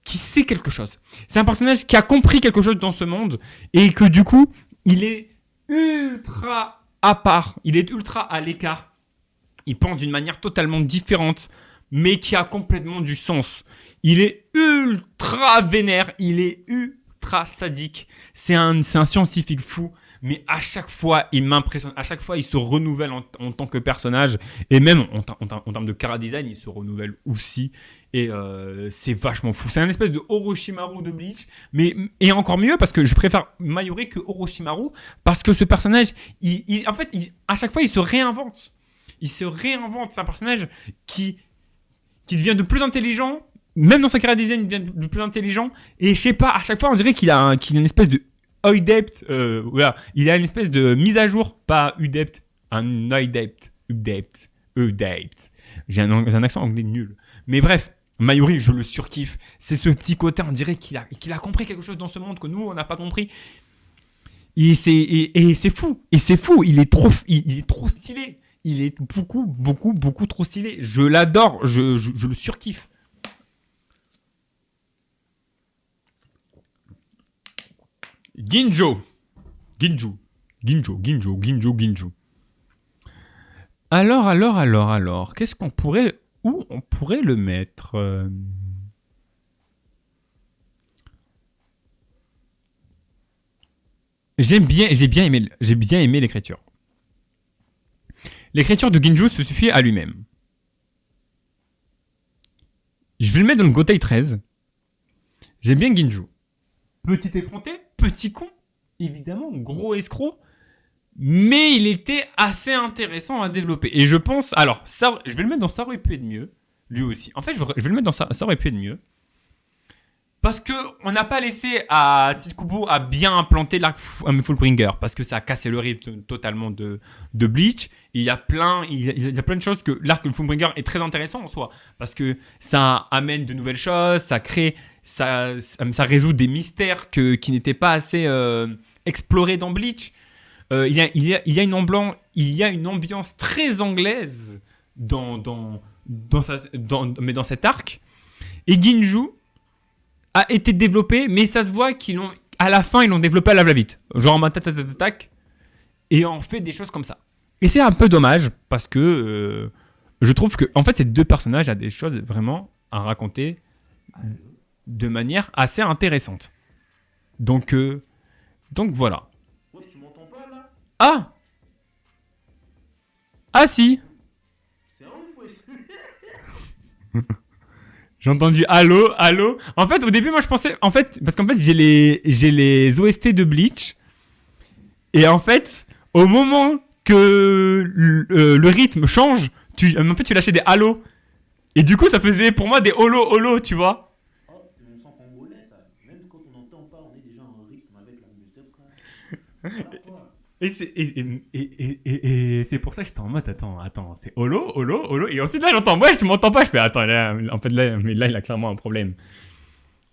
qui sait quelque chose. C'est un personnage qui a compris quelque chose dans ce monde et que du coup, il est ultra à part, il est ultra à l'écart. Il pense d'une manière totalement différente, mais qui a complètement du sens. Il est ultra vénère, il est ultra sadique. C'est un scientifique fou. Mais à chaque fois, il m'impressionne. À chaque fois, il se renouvelle en tant que personnage. Et même en termes de chara-design, il se renouvelle aussi. Et c'est vachement fou. C'est un espèce de Orochimaru de Bleach. Et encore mieux, parce que je préfère Mayuri que Orochimaru. Parce que ce personnage, en fait, à chaque fois, il se réinvente. Il se réinvente. C'est un personnage qui devient de plus intelligent. Même dans sa chara-design, il devient de plus intelligent. Et je sais pas, à chaque fois, on dirait qu'il a une espèce de Udept, voilà, il a une espèce de mise à jour, pas Udept, un Udept. J'ai un accent anglais nul. Mais bref, Mayuri, je le surkiffe. C'est ce petit côté, on dirait qu'il a compris quelque chose dans ce monde que nous, on n'a pas compris. Et c'est fou. Et c'est fou. Il est trop stylé. Il est beaucoup trop stylé. Je l'adore. Je le surkiffe. Ginjo. Alors, qu'est-ce qu'on pourrait... Où on pourrait le mettre J'ai bien aimé l'écriture. L'écriture de Ginjo se suffit à lui-même. Je vais le mettre dans le Gotei 13. J'aime bien Ginjo. Petit effronté, petit con, évidemment, gros escroc, mais il était assez intéressant à développer. Et je pense, alors, ça, je vais le mettre dans ça aurait pu être mieux, lui aussi. En fait, je vais le mettre dans ça aurait pu être mieux. Parce qu'on n'a pas laissé à Tikubo à bien implanter l'arc Fullbringer, parce que ça a cassé le rythme totalement de Bleach. Il y a plein de choses que l'arc Fullbringer est très intéressant en soi, parce que ça amène de nouvelles choses, ça crée... Ça résout des mystères qui n'étaient pas assez explorés dans Bleach. Il y a une ambiance très anglaise dans cet arc. Et Ginju a été développé, mais ça se voit à la fin, ils l'ont développé à la va-vite. Genre en tac, et on fait des choses comme ça. Et c'est un peu dommage, parce que je trouve que, en fait, ces deux personnages ont des choses vraiment à raconter de manière assez intéressante. Donc voilà. Ouais, tu m'entends pas là? Ah si. C'est ouf, wesh. J'ai entendu allô. En fait, au début, moi je pensais, parce qu'en fait j'ai les OST de Bleach, et en fait, au moment que le rythme change, tu lâchais des allos, et du coup ça faisait pour moi des holo, tu vois. Oh, on sent congolais ça. Même quand on n'entend pas, on est déjà en rythme avec la musique. Voilà quoi. Et c'est pour ça que j'étais en mode, attends, c'est holo. Et ensuite là, j'entends, ouais, je m'entends pas. Je fais, attends, là, en fait, mais là, il a clairement un problème.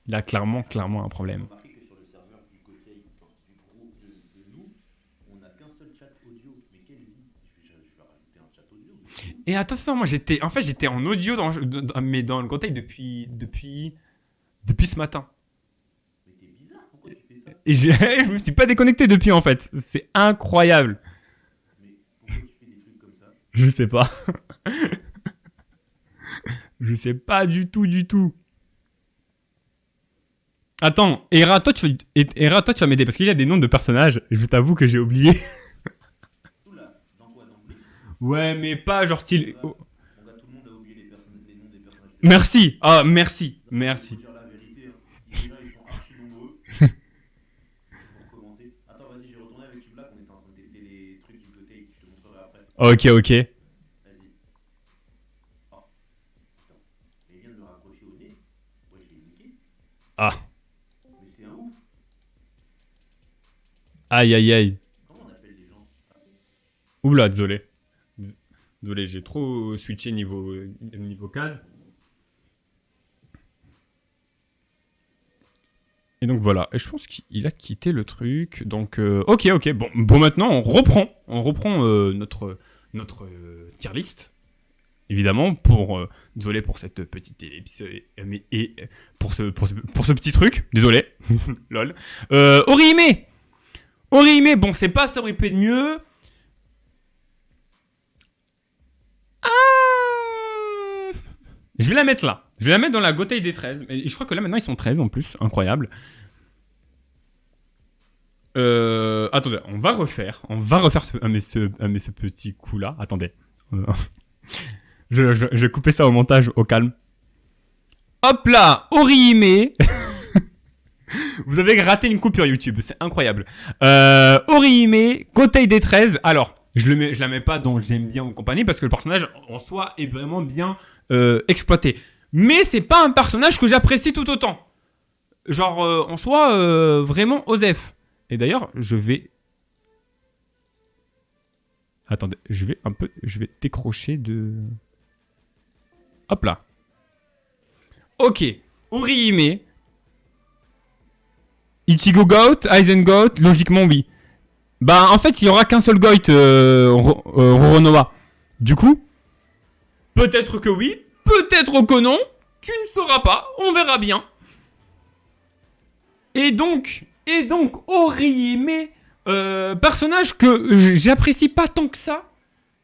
Il a clairement un J'ai problème. remarqué que sur le serveur du Gotei, enfin, du groupe de nous, on n'a qu'un seul chat audio. Mais quelle vie! Je vais rajouter un chat audio. Mais c'est ouf. Et attends, moi, j'étais en audio, mais dans le contexte depuis ce matin. Mais t'es bizarre, pourquoi tu fais ça? Et je me suis pas déconnecté depuis, en fait. C'est incroyable. Mais pourquoi tu fais des trucs comme ça? Je sais pas. Je sais pas du tout. Attends, Hera, toi, tu vas m'aider parce qu'il y a des noms de personnages. Je t'avoue que j'ai oublié. Oula, dans quoi? Dans Bleach? Ouais, mais pas genre style. Mon Oh. gars, tout le monde a oublié les noms des personnages. Merci. Ah, merci. Non, mais faut Merci. dire la vérité, hein. Déjà, ils sont archi nombreux. Pour commencer. Attends, vas-y, j'ai retourné avec Tublack. On était en train de tester les trucs du côté. Je te montrerai après. Ok. Vas-y. Oh, putain. Et il vient de le raccrocher au nez. Ouais, je l'ai niqué. Ah. Mais c'est un ouf. Aïe. Comment on appelle les gens? Oula, désolé. Désolé, j'ai trop switché niveau case. Et donc voilà, et je pense qu'il a quitté le truc. Donc ok, bon maintenant on reprend notre tier list. Évidemment désolé pour cette petite ellipse et pour ce petit truc, désolé, lol. Orihime, bon c'est pas, ça aurait pu être mieux. Ah, je vais la mettre là. Je vais la mettre dans la Gotei des 13. Et je crois que là maintenant ils sont 13 en plus. Incroyable. Attendez, on va refaire ce petit coup là. Attendez. Je vais couper ça au montage au calme. Hop là, Orihime. Vous avez raté une coupure YouTube, c'est incroyable. Orihime, Gotei des 13. Alors, je la mets pas dans J'aime bien en compagnie parce que le personnage en soi est vraiment bien exploité. Mais c'est pas un personnage que j'apprécie tout autant. Genre, en soi, vraiment Osef. Et d'ailleurs, je vais. Attendez, je vais décrocher de. Hop là. Ok, Orihime. Ichigo Goat, Aizen Goat, logiquement oui. Bah en fait il y aura qu'un seul Goat Roronoa. Du coup, peut-être que oui, peut-être que non, tu ne sauras pas, on verra bien. Et donc Orihime, personnage que j'apprécie pas tant que ça,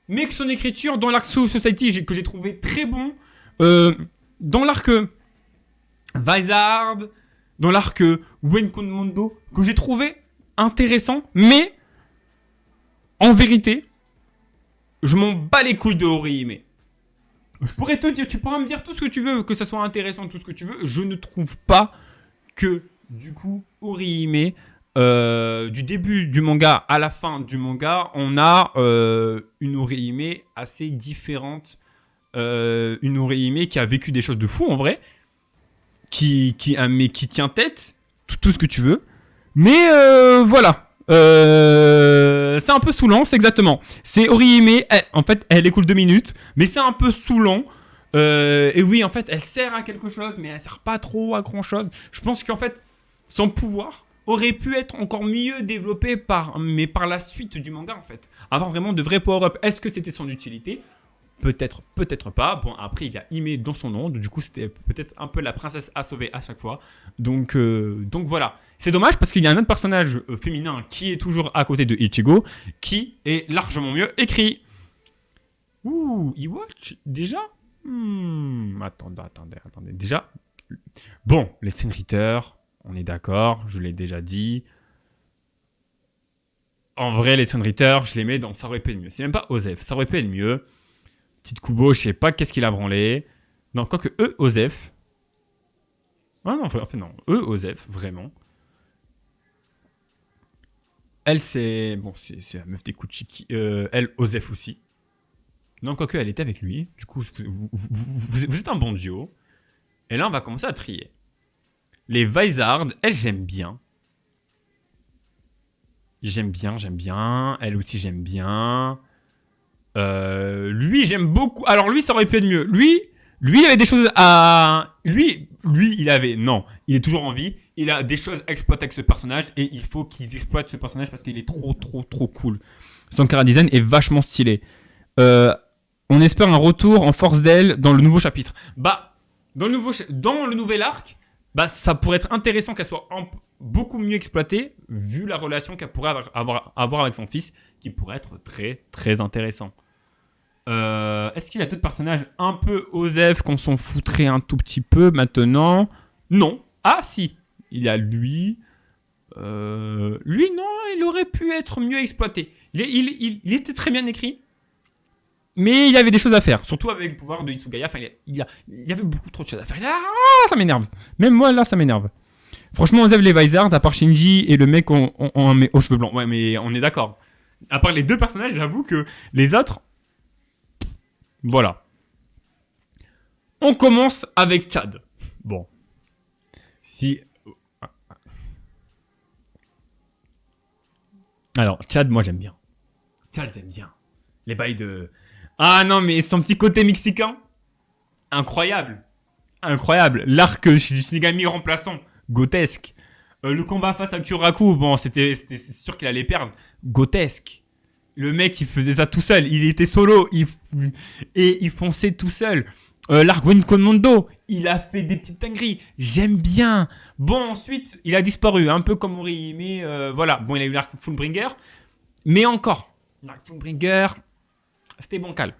mais que son écriture dans l'arc Soul Society que j'ai trouvé très bon, dans l'arc Vizard, dans l'arc Wenkon Mondo, que j'ai trouvé intéressant, mais en vérité, je m'en bats les couilles de Orihime. Je pourrais te dire, tu pourras me dire tout ce que tu veux, que ça soit intéressant, tout ce que tu veux. Je ne trouve pas que, du coup, Orihime, du début du manga à la fin du manga, on a une Orihime assez différente. Une Orihime qui a vécu des choses de fou en vrai, qui tient tête, tout ce que tu veux. Mais voilà. C'est un peu saoulant, c'est exactement. C'est Orihime, en fait, elle écoule 2 minutes, mais c'est un peu saoulant. Et oui, en fait, elle sert à quelque chose, mais elle sert pas trop à grand chose. Je pense qu'en fait, son pouvoir aurait pu être encore mieux développé par la suite du manga, en fait. Avoir vraiment de vrais power-up. Est-ce que c'était son utilité ? Peut-être pas. Bon, après, il y a Ime dans son nom. Du coup, c'était peut-être un peu la princesse à sauver à chaque fois. Donc voilà. C'est dommage parce qu'il y a un autre personnage féminin qui est toujours à côté de Ichigo, qui est largement mieux écrit. Ouh, Iwatch, déjà Attendez. Déjà, bon, les Senriteurs, on est d'accord, je l'ai déjà dit. En vrai, les Senriteurs, je les mets dans ça aurait pu être mieux. C'est même pas Osef, ça aurait pu être mieux. Petite Kubo, je sais pas qu'est-ce qu'il a branlé. Non, quoique Osef. Ah non, en fait, non. Osef, vraiment. Elle, c'est. Bon, c'est la meuf des Kuchiki. Elle, Osef aussi. Non, quoique, elle était avec lui. Du coup, vous êtes un bon duo. Et là, on va commencer à trier. Les Vizard, elle, j'aime bien. J'aime bien. Elle aussi, j'aime bien. Lui, j'aime beaucoup. Alors, lui, ça aurait pu être mieux. Lui, il avait des choses à... Lui, il avait... Non, il est toujours en vie. Il a des choses à exploiter avec ce personnage. Et il faut qu'ils exploitent ce personnage parce qu'il est trop cool. Son chara design est vachement stylé. On espère un retour en force d'elle dans le nouveau chapitre. Bah, dans le nouvel arc, bah, ça pourrait être intéressant qu'elle soit beaucoup mieux exploitée, vu la relation qu'elle pourrait avoir avec son fils, qui pourrait être très intéressant. Est-ce qu'il y a d'autres personnages un peu osef qu'on s'en foutrait un tout petit peu maintenant? Non. Ah, si. Il y a lui. Lui, non, il aurait pu être mieux exploité. Il était très bien écrit. Mais il y avait des choses à faire, surtout avec le pouvoir de Hitsugaya. Enfin, il y avait beaucoup trop de choses à faire. Ça m'énerve. Même moi, là, ça m'énerve. Franchement, on zève les Vizards, à part Shinji et le mec aux cheveux blancs. Ouais, mais on est d'accord. À part les deux personnages, j'avoue que les autres... Voilà. On commence avec Chad. Bon. Si... Alors, Chad, moi, j'aime bien. Chad, j'aime bien. Les bails de... Ah non, mais son petit côté mexicain, incroyable. L'arc du Shinigami remplaçant, grotesque. Le combat face à Kyoraku, bon, c'est sûr qu'il allait perdre. Grotesque. Le mec, il faisait ça tout seul. Il était solo. Et il fonçait tout seul. L'arc Win Commando, il a fait des petites dingueries. J'aime bien. Bon, ensuite, il a disparu. Un peu comme Mori. Mais voilà. Bon, il a eu l'arc Fullbringer. Mais encore. L'arc Fullbringer... C'était bancal.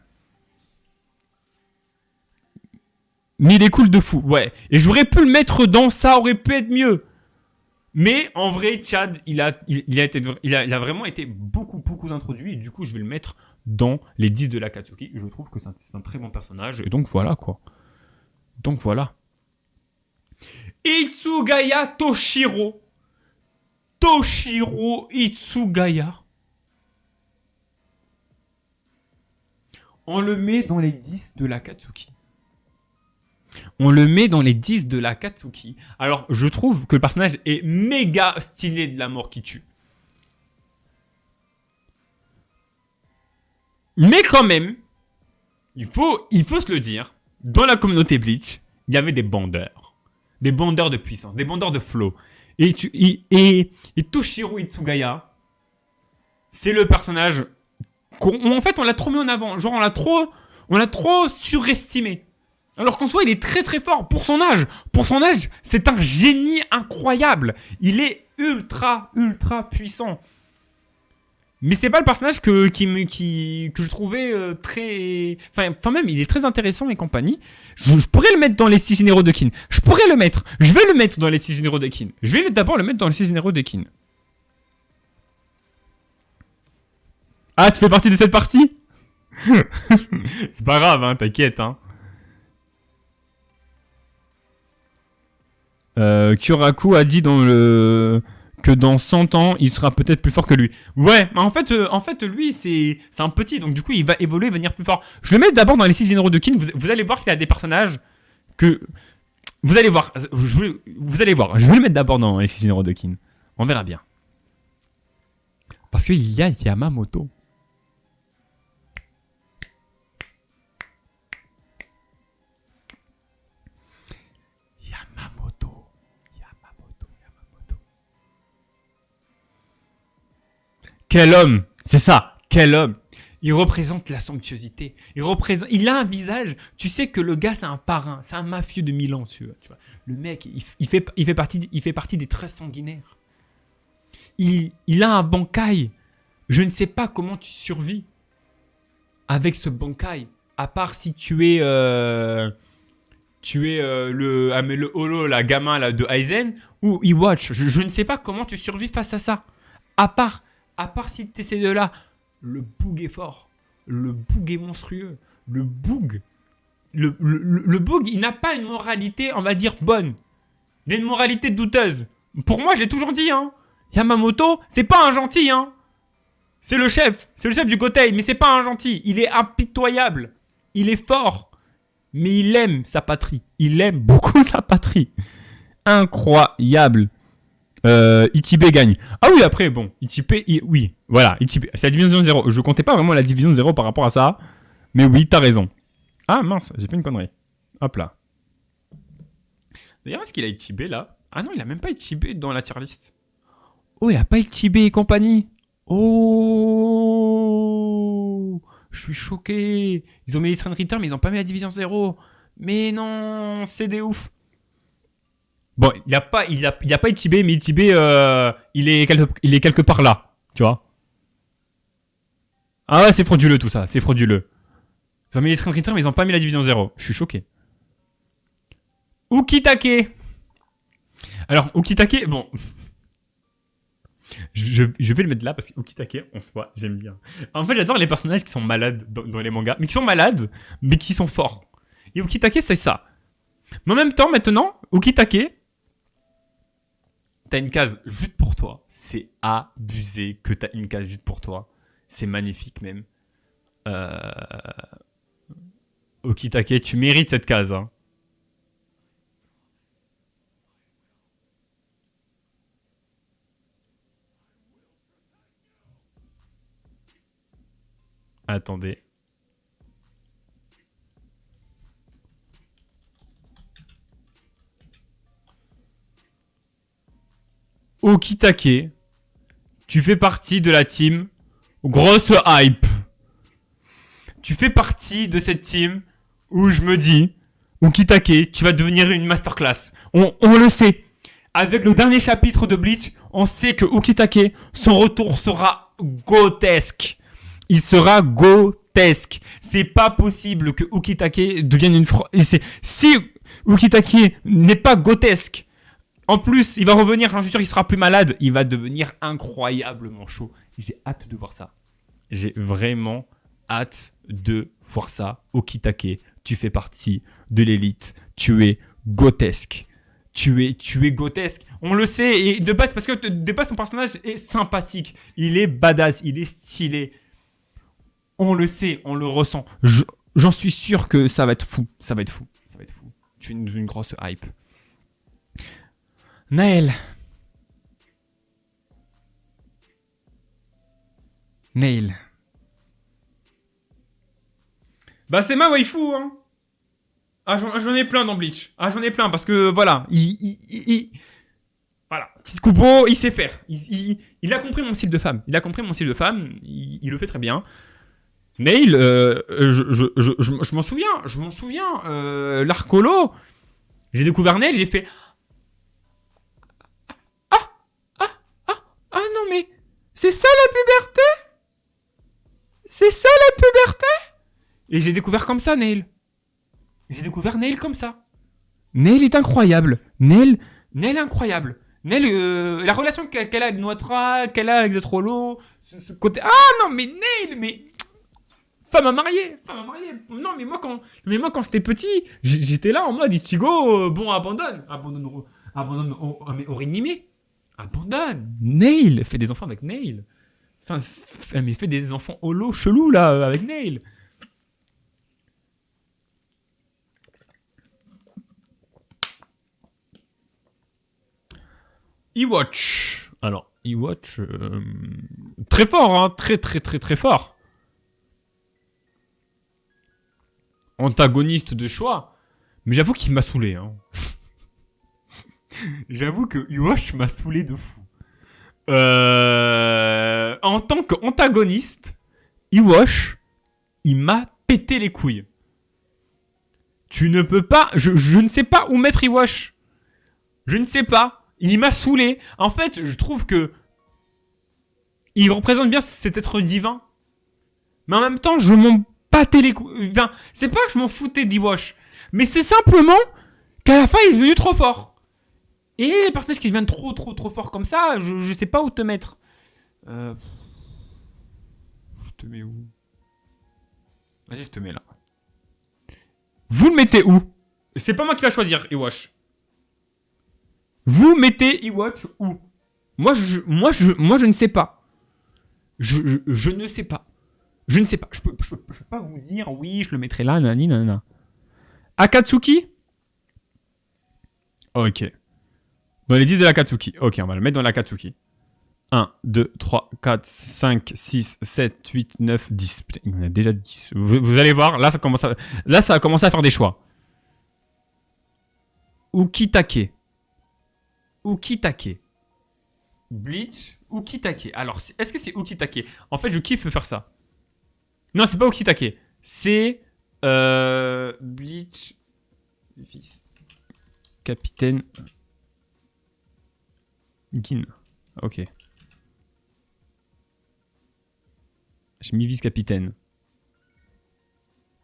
Mais il est cool de fou, ouais. Et j'aurais pu le mettre dans ça, aurait pu être mieux. Mais en vrai, Chad, il a vraiment été beaucoup introduit. Et du coup, je vais le mettre dans les 10 de l'Akatsuki. Je trouve que c'est un très bon personnage. Et donc voilà, quoi. Donc voilà. Hitsugaya Toshiro. Toshiro Hitsugaya. On le met dans les 10 de l'Akatsuki. Alors, je trouve que le personnage est méga stylé de la mort qui tue. Mais quand même, il faut se le dire, dans la communauté Bleach, il y avait des bandeurs. Des bandeurs de puissance, des bandeurs de flow. Et Toshiro Hitsugaya, c'est le personnage... En fait, on l'a trop mis en avant. Genre, on l'a trop surestimé. Alors qu'en soi, il est très fort pour son âge. Pour son âge, c'est un génie incroyable. Il est ultra puissant. Mais c'est pas le personnage que je trouvais très... Enfin, même, il est très intéressant et compagnie. Je pourrais le mettre dans les 6 généraux de Kin. Je vais le mettre dans les 6 généraux de Kin. Je vais d'abord le mettre dans les 6 généraux de Kin. Ah, tu fais partie de cette partie? C'est pas grave, hein, t'inquiète, hein. Kyoraku a dit que dans 100 ans, il sera peut-être plus fort que lui. Ouais, mais en fait lui, c'est un petit, donc du coup, il va évoluer, venir plus fort. Je le mets d'abord dans les 6 généraux de Kin. Vous allez voir qu'il y a des personnages que... Vous allez voir. Je vais le mettre d'abord dans les 6 généraux de Kin. On verra bien. Parce qu'il y a Yamamoto. Quel homme! C'est ça! Quel homme! Il représente la somptuosité. Il a un visage. Tu sais que le gars, c'est un parrain. C'est un mafieux de Milan, tu vois. Le mec, il fait partie des 13 sanguinaires. Il a un bankai. Je ne sais pas comment tu survis avec ce bankai. À part si tu es le holo, la gamin là, de Aizen ou Iwatch. Je ne sais pas comment tu survis face à ça. À part si tu essaies de là. Le boug est fort. Le boug est monstrueux. Le boug, il n'a pas une moralité, on va dire, bonne. Il a une moralité douteuse. Pour moi, j'ai toujours dit, hein. Yamamoto, c'est pas un gentil, hein. C'est le chef du Gotei, mais c'est pas un gentil. Il est impitoyable. Il est fort. Mais il aime sa patrie. Il aime beaucoup sa patrie. Incroyable. Ichibe gagne. Ah oui, après, bon, oui, voilà, Ichibe, c'est la division 0. Je comptais pas vraiment la division 0 par rapport à ça, mais oui, t'as raison. Ah mince, j'ai fait une connerie. Hop là. D'ailleurs, est-ce qu'il a Ichibe là? Ah non, il a même pas Ichibe dans la tier list. Oh, il a pas Ichibe et compagnie. Oh, je suis choqué. Ils ont mis les Strand Return, mais ils ont pas mis la division 0. Mais non, c'est des ouf. Bon, il y a pas Ichibe, mais Ichibe, il est quelque part là, tu vois. Ah ouais, c'est frauduleux tout ça, c'est frauduleux. Ils ont mis les Strand Return, mais ils ont pas mis la division 0. Je suis choqué. Ukitake. Alors, Ukitake, bon. Je vais le mettre là parce que Ukitake, en soi, j'aime bien. En fait, j'adore les personnages qui sont malades dans les mangas, mais qui sont malades, mais qui sont forts. Et Ukitake, c'est ça. Mais en même temps, maintenant, Ukitake, t'as une case juste pour toi. C'est abusé que t'as une case juste pour toi. C'est magnifique même. Ukitake, tu mérites cette case. Hein. Attendez. Ukitake, tu fais partie de la team grosse hype. Tu fais partie de cette team où je me dis, Ukitake, tu vas devenir une masterclass. On le sait. Avec le dernier chapitre de Bleach, on sait que Ukitake, son retour sera grotesque. Il sera grotesque. C'est pas possible que Ukitake devienne une... Si Ukitake n'est pas grotesque, en plus, il va revenir, j'en suis sûr, il sera plus malade. Il va devenir incroyablement chaud. J'ai hâte de voir ça. J'ai vraiment hâte de voir ça. Ukitake, tu fais partie de l'élite. Tu es grotesque. Tu es grotesque. On le sait. Et de base, parce que de base, ton personnage est sympathique. Il est badass. Il est stylé. On le sait. On le ressent. J'en suis sûr que ça va être fou. Ça va être fou. Ça va être fou. Tu es une grosse hype. Naël. Nail. Bah c'est ma waifu hein. Ah j'en ai plein dans Bleach. Ah j'en ai plein parce que voilà, voilà, Tsukubo, il sait faire. Il a compris mon style de femme. Il a compris mon style de femme, il le fait très bien. Nail, je m'en souviens, l'Arcolo. J'ai découvert Nail, j'ai fait ah non mais c'est ça la puberté? C'est ça la puberté? Et j'ai découvert comme ça Nail. J'ai découvert Nail comme ça. Nail est incroyable. Nail est incroyable. Nail, la relation qu'elle a avec Noitra, qu'elle a avec Zetrolo, ce côté... Ah non mais Nail, mais... Femme à marier. Non mais moi quand j'étais petit, j'étais là en mode Ichigo, bon abandonne mais Orinime. Abandonne. Nail, fais des enfants avec Nail. Enfin, mais fais des enfants holo chelous là avec Nail. Ewatch. Alors, Ewatch, très fort, hein, très fort. Antagoniste de choix. Mais j'avoue qu'il m'a saoulé. Hein. J'avoue que Ewatch m'a saoulé de fou. En tant qu'antagoniste, Ewatch, il m'a pété les couilles. Tu ne peux pas... Je ne sais pas où mettre Ewatch. Je ne sais pas. Il m'a saoulé. En fait, je trouve que... il représente bien cet être divin. Mais en même temps, je m'en battais les couilles. Enfin, c'est pas que je m'en foutais d'Ewatch. Mais c'est simplement qu'à la fin, il est devenu trop fort. Et les personnages qui deviennent trop forts comme ça, je sais pas où te mettre. Je te mets où? Vas-y, je te mets là. Vous le mettez où? C'est pas moi qui va choisir, Ewatch. Vous mettez Ewatch où? Moi, je ne sais pas. Je ne sais pas. Je ne sais pas. Je peux pas vous dire, oui, je le mettrai là, nanana. Akatsuki? Ok. Dans les 10 de l'Akatsuki. Ok, on va le mettre dans l'Akatsuki. 1, 2, 3, 4, 5, 6, 7, 8, 9, 10. Putain, il y en a déjà 10. Vous allez voir, là, ça va commencer à faire des choix. Ukitake. Ukitake. Bleach. Ukitake. Alors, est-ce que c'est Ukitake? En fait, je kiffe faire ça. Non, c'est pas Ukitake. C'est... Bleach... Vice. Capitaine... Gin. Ok. J'ai mis vice-capitaine.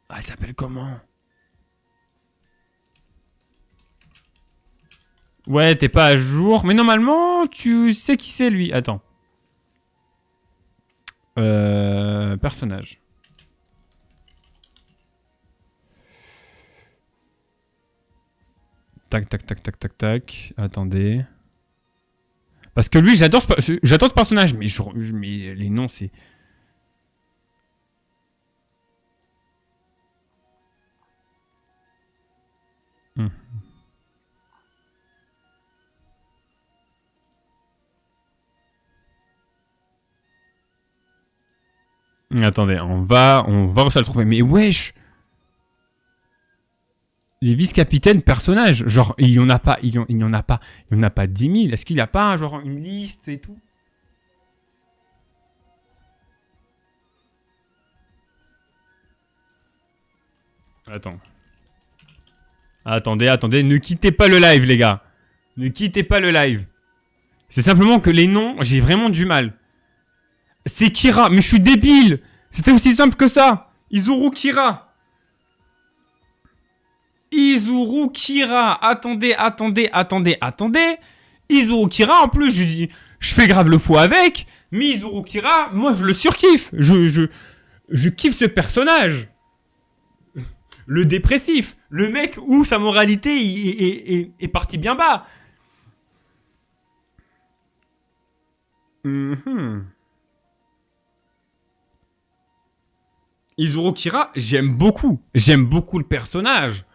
Ah, il s'appelle comment? Ouais, t'es pas à jour. Mais normalement, tu sais qui c'est, lui. Attends. Personnage. Tac, tac, tac, tac, tac, tac. Attendez. Parce que lui, j'adore ce personnage. Mais les noms, c'est... Attendez, on va réussir à le trouver. Mais wesh! Les vice-capitaines personnages, genre, il y en a pas 10 000. Est-ce qu'il n'y a pas, genre, une liste et tout? Attends. Attendez, ne quittez pas le live, les gars. Ne quittez pas le live. C'est simplement que les noms, j'ai vraiment du mal. C'est Kira, mais je suis débile. C'était aussi simple que ça. Izuru Kira. Izuru Kira. Attendez. Izuru Kira, en plus, je fais grave le faux avec. Mais Izuru Kira, moi, je le surkiffe. Je kiffe ce personnage. Le dépressif. Le mec où sa moralité est partie bien bas. Izuru Kira, j'aime beaucoup. J'aime beaucoup le personnage.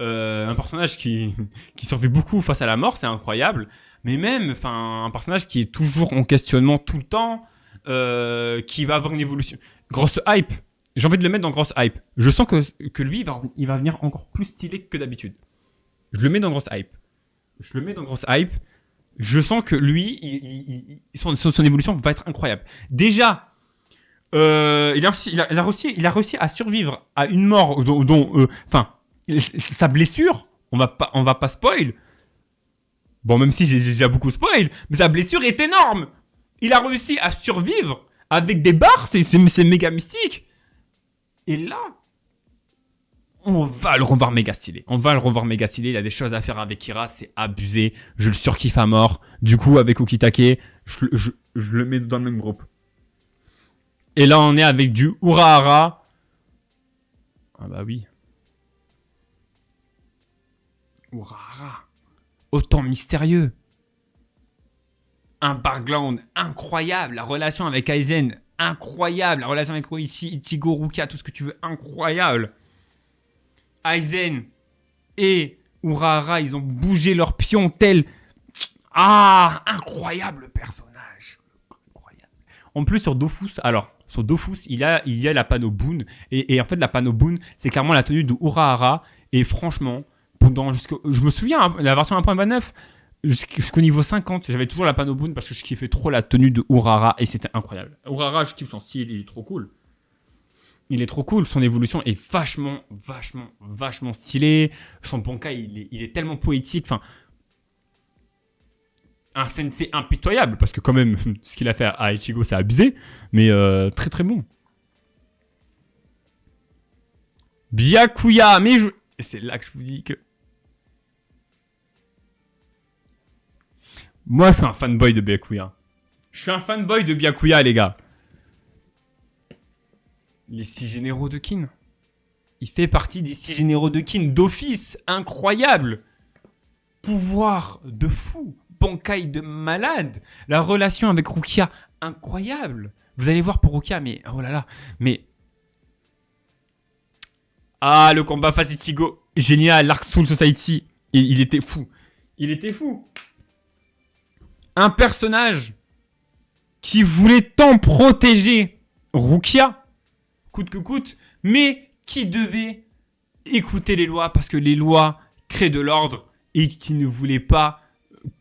Un personnage qui survit beaucoup face à la mort, c'est incroyable. Mais même, enfin, un personnage qui est toujours en questionnement tout le temps, qui va avoir une évolution. Grosse hype. J'ai envie de le mettre dans grosse hype. Je sens que lui, il va venir encore plus stylé que d'habitude. Je le mets dans grosse hype. Je sens que lui, son évolution va être incroyable. Déjà, il a réussi à survivre à une mort dont sa blessure, on va pas spoil. Bon, même si j'ai déjà beaucoup spoil, mais sa blessure est énorme. Il a réussi à survivre avec des barres, c'est méga mystique. Et là, on va le revoir méga stylé. Il a des choses à faire avec Kira, c'est abusé. Je le surkiffe à mort. Du coup, avec Ukitake, je le mets dans le même groupe. Et là, on est avec du Urahara. Ah bah oui. Urahara. Autant mystérieux. Un background incroyable. La relation avec Aizen, incroyable. La relation avec Roichi, Ichigo, Rukia, tout ce que tu veux, incroyable. Aizen et Urahara, ils ont bougé leurs pions tel... Ah, incroyable personnage. Incroyable. En plus, sur Dofus, il y a la Pano Boon. Et en fait, la Pano Boon, c'est clairement la tenue de Urahara. Et franchement, je me souviens, la version 1.29, jusqu'au niveau 50, j'avais toujours la Pano Boon parce que je kiffais trop la tenue de Urahara. Et c'était incroyable. Urahara, je kiffe son style, il est trop cool. Son évolution est vachement stylé. Son Bankai, il est tellement poétique. Enfin, un sensei impitoyable, parce que quand même, ce qu'il a fait à Ichigo, c'est abusé, mais très bon. Byakuya, mais c'est là que je vous dis que... Moi, je suis un fanboy de Byakuya. Les gars. Les 6 généraux de Kin. Il fait partie des 6 généraux de Kin d'office. Incroyable. Pouvoir de fou. Bankai de malade. La relation avec Rukia, incroyable. Vous allez voir pour Rukia, mais oh là là. Mais... Ah, le combat face Ichigo. Génial. L'Arc Soul Society. Il était fou. un personnage qui voulait tant protéger Rukia, coûte que coûte, mais qui devait écouter les lois parce que les lois créent de l'ordre et qui ne voulait pas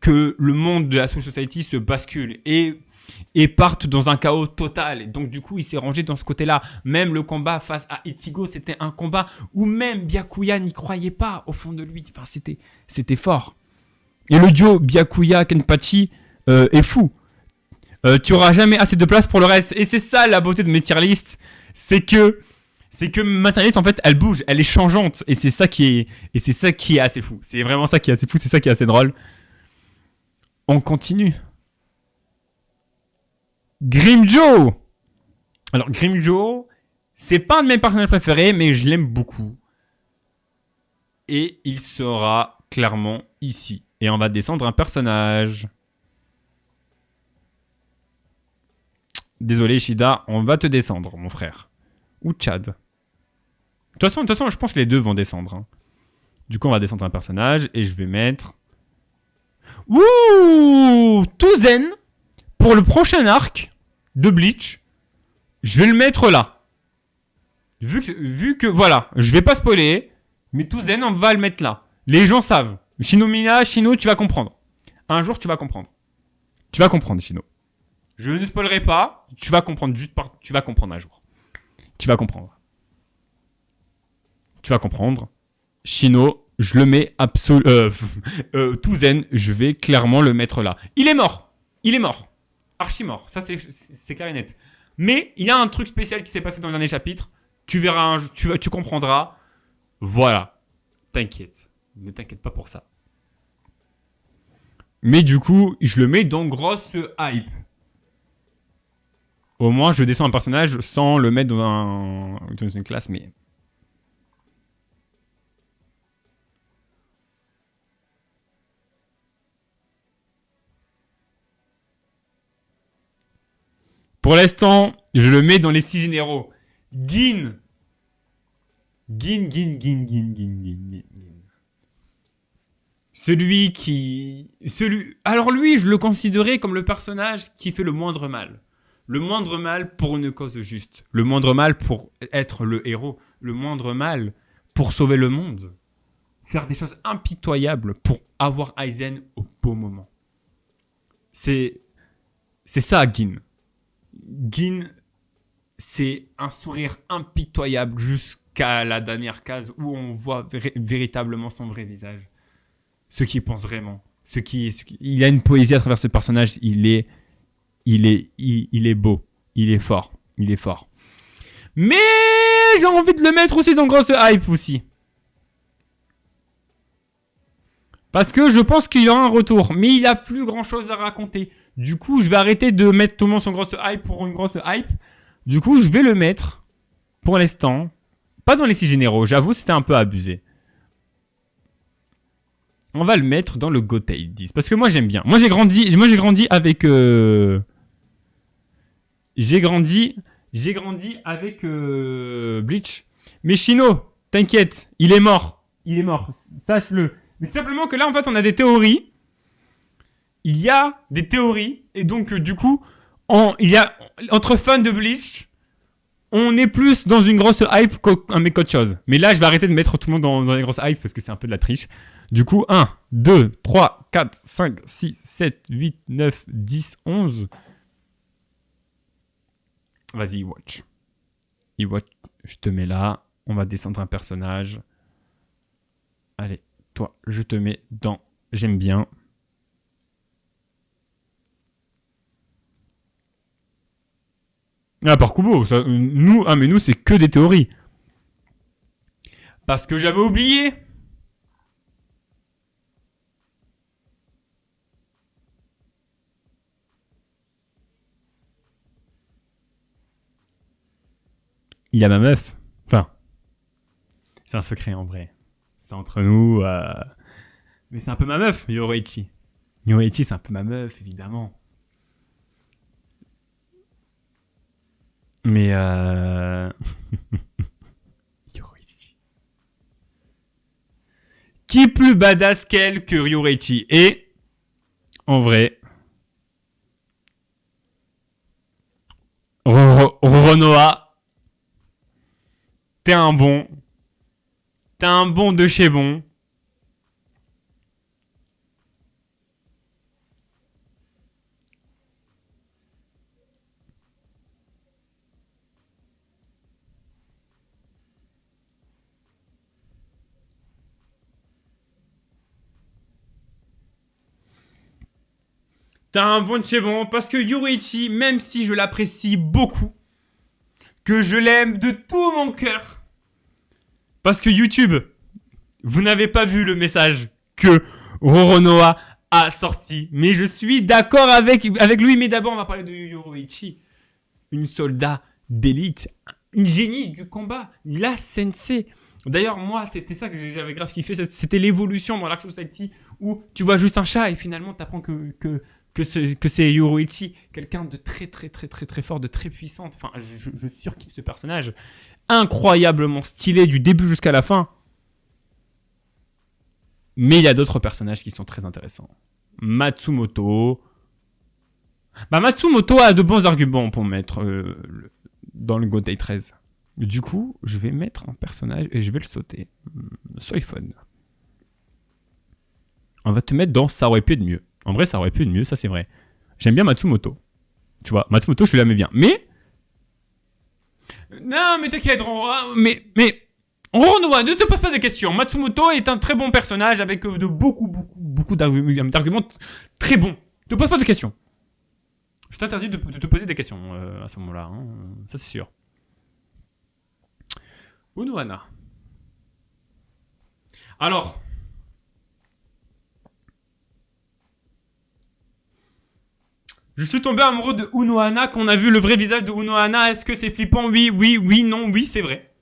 que le monde de la Soul Society se bascule et parte dans un chaos total. Et donc du coup, il s'est rangé dans ce côté-là. Même le combat face à Ichigo, c'était un combat où même Byakuya n'y croyait pas au fond de lui. Enfin, c'était fort. Et le duo Byakuya-Kenpachi est fou. Tu auras jamais assez de place pour le reste. Et c'est ça la beauté de mes tier lists. C'est que ma tier list, en fait, elle bouge, elle est changeante. Et c'est ça qui est assez fou. C'est vraiment ça qui est assez fou, c'est ça qui est assez drôle. On continue. Grimmjow. Alors, Grimmjow, c'est pas un de mes personnages préférés, mais je l'aime beaucoup. Et il sera clairement ici. Et on va descendre un personnage. Désolé, Shida, on va te descendre, mon frère. Ou Chad. De toute façon, je pense que les deux vont descendre. Hein. Du coup, on va descendre un personnage et je vais mettre... Ouh, Touzen. Pour le prochain arc de Bleach, je vais le mettre là. Vu que voilà, je vais pas spoiler, mais Touzen, on va le mettre là. Les gens savent. Shinomina, Shino, tu vas comprendre. Un jour, tu vas comprendre. Tu vas comprendre, Shino. Je ne spoilerai pas. Tu vas comprendre tu vas comprendre un jour. Tu vas comprendre. Tu vas comprendre. Shino, je le mets Touzen, je vais clairement le mettre là. Il est mort. Il est mort. Archi mort. Ça, c'est clair et net. Mais il y a un truc spécial qui s'est passé dans le dernier chapitre. Tu verras, tu comprendras. Voilà. T'inquiète. Ne t'inquiète pas pour ça. Mais du coup, je le mets dans grosse hype. Au moins, je descends un personnage sans le mettre dans une classe, mais... Pour l'instant, je le mets dans les 6 généraux. Gin. Gin. Alors lui, je le considérais comme le personnage qui fait le moindre mal. Le moindre mal pour une cause juste. Le moindre mal pour être le héros. Le moindre mal pour sauver le monde. Faire des choses impitoyables pour avoir Aizen au beau moment. C'est ça, Gin. Gin, c'est un sourire impitoyable jusqu'à la dernière case où on voit véritablement son vrai visage. Ce qu'il pense vraiment. Il a une poésie à travers ce personnage. Il est beau. Il est fort. Mais j'ai envie de le mettre aussi dans grosse hype aussi. Parce que je pense qu'il y aura un retour. Mais il a plus grand chose à raconter. Du coup, je vais arrêter de mettre tout le monde sur grosse hype pour une grosse hype. Du coup, je vais le mettre, pour l'instant, pas dans les 6 généraux. J'avoue, c'était un peu abusé. On va le mettre dans le Gotei 10. Parce que moi, j'aime bien. Moi, j'ai grandi avec... J'ai grandi avec Bleach. Mais Shino, t'inquiète, il est mort. Sache-le. Mais simplement que là, en fait, on a des théories. Il y a des théories. Et donc, du coup, il y a, entre fans de Bleach, on est plus dans une grosse hype qu'autre chose. Mais là, je vais arrêter de mettre tout le monde dans les grosses hypes parce que c'est un peu de la triche. Du coup, 1, 2, 3, 4, 5, 6, 7, 8, 9, 10, 11. Vas-y, Watch. Je te mets là. On va descendre un personnage. Allez, toi, je te mets dans... J'aime bien. Ah, par Kubo, mais nous, c'est que des théories. Parce que j'avais oublié. Il y a ma meuf. Enfin, c'est un secret en vrai. C'est entre nous. Mais c'est un peu ma meuf, Yoruichi. Yoruichi, c'est un peu ma meuf, évidemment. Mais Yoruichi. Qui est plus badass qu'elle que Yoruichi? Et en vrai, Renoa, t'es un bon. T'es un bon de chez bon. T'as un bon de chez bon, parce que Yoruichi, même si je l'apprécie beaucoup, que je l'aime de tout mon cœur, parce que YouTube, vous n'avez pas vu le message que Roronoa a sorti, mais je suis d'accord avec lui, mais d'abord on va parler de Yoruichi, une soldat d'élite, une génie du combat, la sensei. D'ailleurs, moi, c'était ça que j'avais grave kiffé, c'était l'évolution dans Dark Society, où tu vois juste un chat et finalement t'apprends que c'est Yoruichi, quelqu'un de très très très très très fort, de très puissante. Enfin, je surkiffe ce personnage. Incroyablement stylé du début jusqu'à la fin. Mais il y a d'autres personnages qui sont très intéressants. Matsumoto. Matsumoto a de bons arguments pour mettre dans le Gotei 13. Du coup, je vais mettre un personnage et je vais le sauter. Soy fun. On va te mettre dans ça aurait pu être mieux. En vrai, ça aurait pu être mieux, ça c'est vrai. J'aime bien Matsumoto. Tu vois, Matsumoto, je l'aimais bien. Mais... Non, mais t'inquiète, mais... Roronoa, ne te pose pas de questions. Matsumoto est un très bon personnage avec de beaucoup d'arguments très bons. Ne te pose pas de questions. Je t'interdis de te poser des questions à ce moment-là. Hein. Ça, c'est sûr. Unohana. Alors... Je suis tombé amoureux de Unohana quand on a vu le vrai visage de Unohana. Est-ce que c'est flippant? Oui, non, oui, c'est vrai.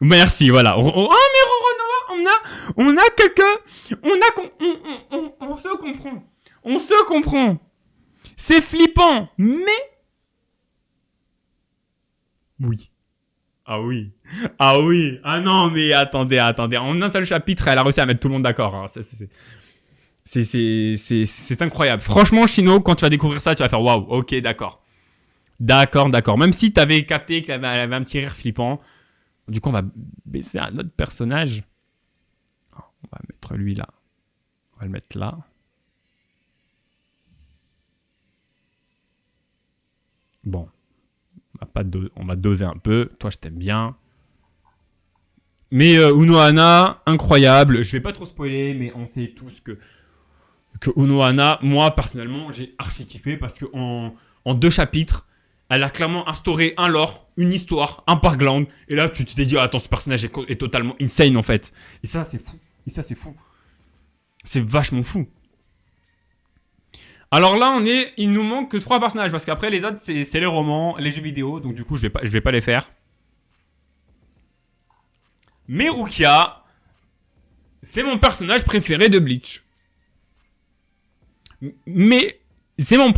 Merci, voilà. Oh, mais Roronoa, on a quelqu'un... On se comprend. On se comprend. C'est flippant, mais... Oui. Ah oui. Ah oui. Ah non, mais attendez. En un seul chapitre, elle a réussi à mettre tout le monde d'accord. Hein. C'est incroyable. Franchement, Shino, quand tu vas découvrir ça, tu vas faire waouh, ok, d'accord. D'accord. Même si tu avais capté qu'elle avait un petit rire flippant. Du coup, on va baisser un autre personnage. On va mettre lui là. On va le mettre là. Bon. On va doser un peu. Toi, je t'aime bien. Mais Unohana, incroyable. Je vais pas trop spoiler, mais on sait tous que Unohana, moi personnellement, j'ai archi kiffé parce que en 2 chapitres, elle a clairement instauré un lore, une histoire, un background. Et là, tu t'es dit, attends, ce personnage est totalement insane en fait. Et ça, c'est fou. C'est vachement fou. Alors là, il nous manque que 3 personnages parce qu'après les autres, c'est les romans, les jeux vidéo. Donc du coup, je vais pas les faire. Mais Rukia, c'est mon personnage préféré de Bleach. Mais c'est elle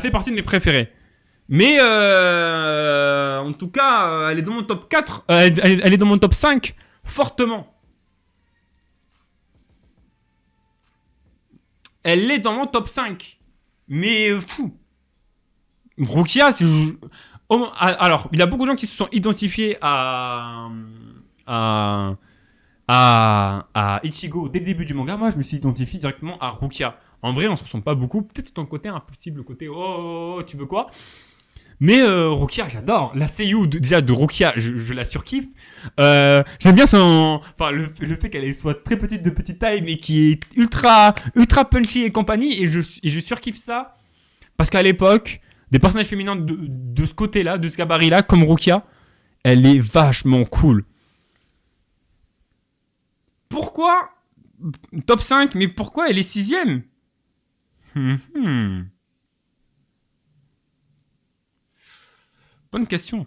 fait partie de mes préférés. Mais en tout cas, elle est dans mon top 4, elle est dans mon top 5 fortement. Elle est dans mon top 5. Mais fou. Rukia, alors, il y a beaucoup de gens qui se sont identifiés à Ichigo dès le début du manga. Moi, je me suis identifié directement à Rukia. En vrai, on se ressemble pas beaucoup. Peut-être ton côté impossible, le côté tu veux quoi? Mais Rukia, j'adore. La seiyuu déjà de Rukia, je la surkiffe. J'aime bien le fait qu'elle soit très petite de petite taille, mais qui est ultra punchy et compagnie. Et je surkiffe ça parce qu'à l'époque, des personnages féminins de ce côté-là, de ce gabarit-là, comme Rukia, elle est vachement cool. Pourquoi top 5, mais pourquoi elle est 6ème? Bonne question.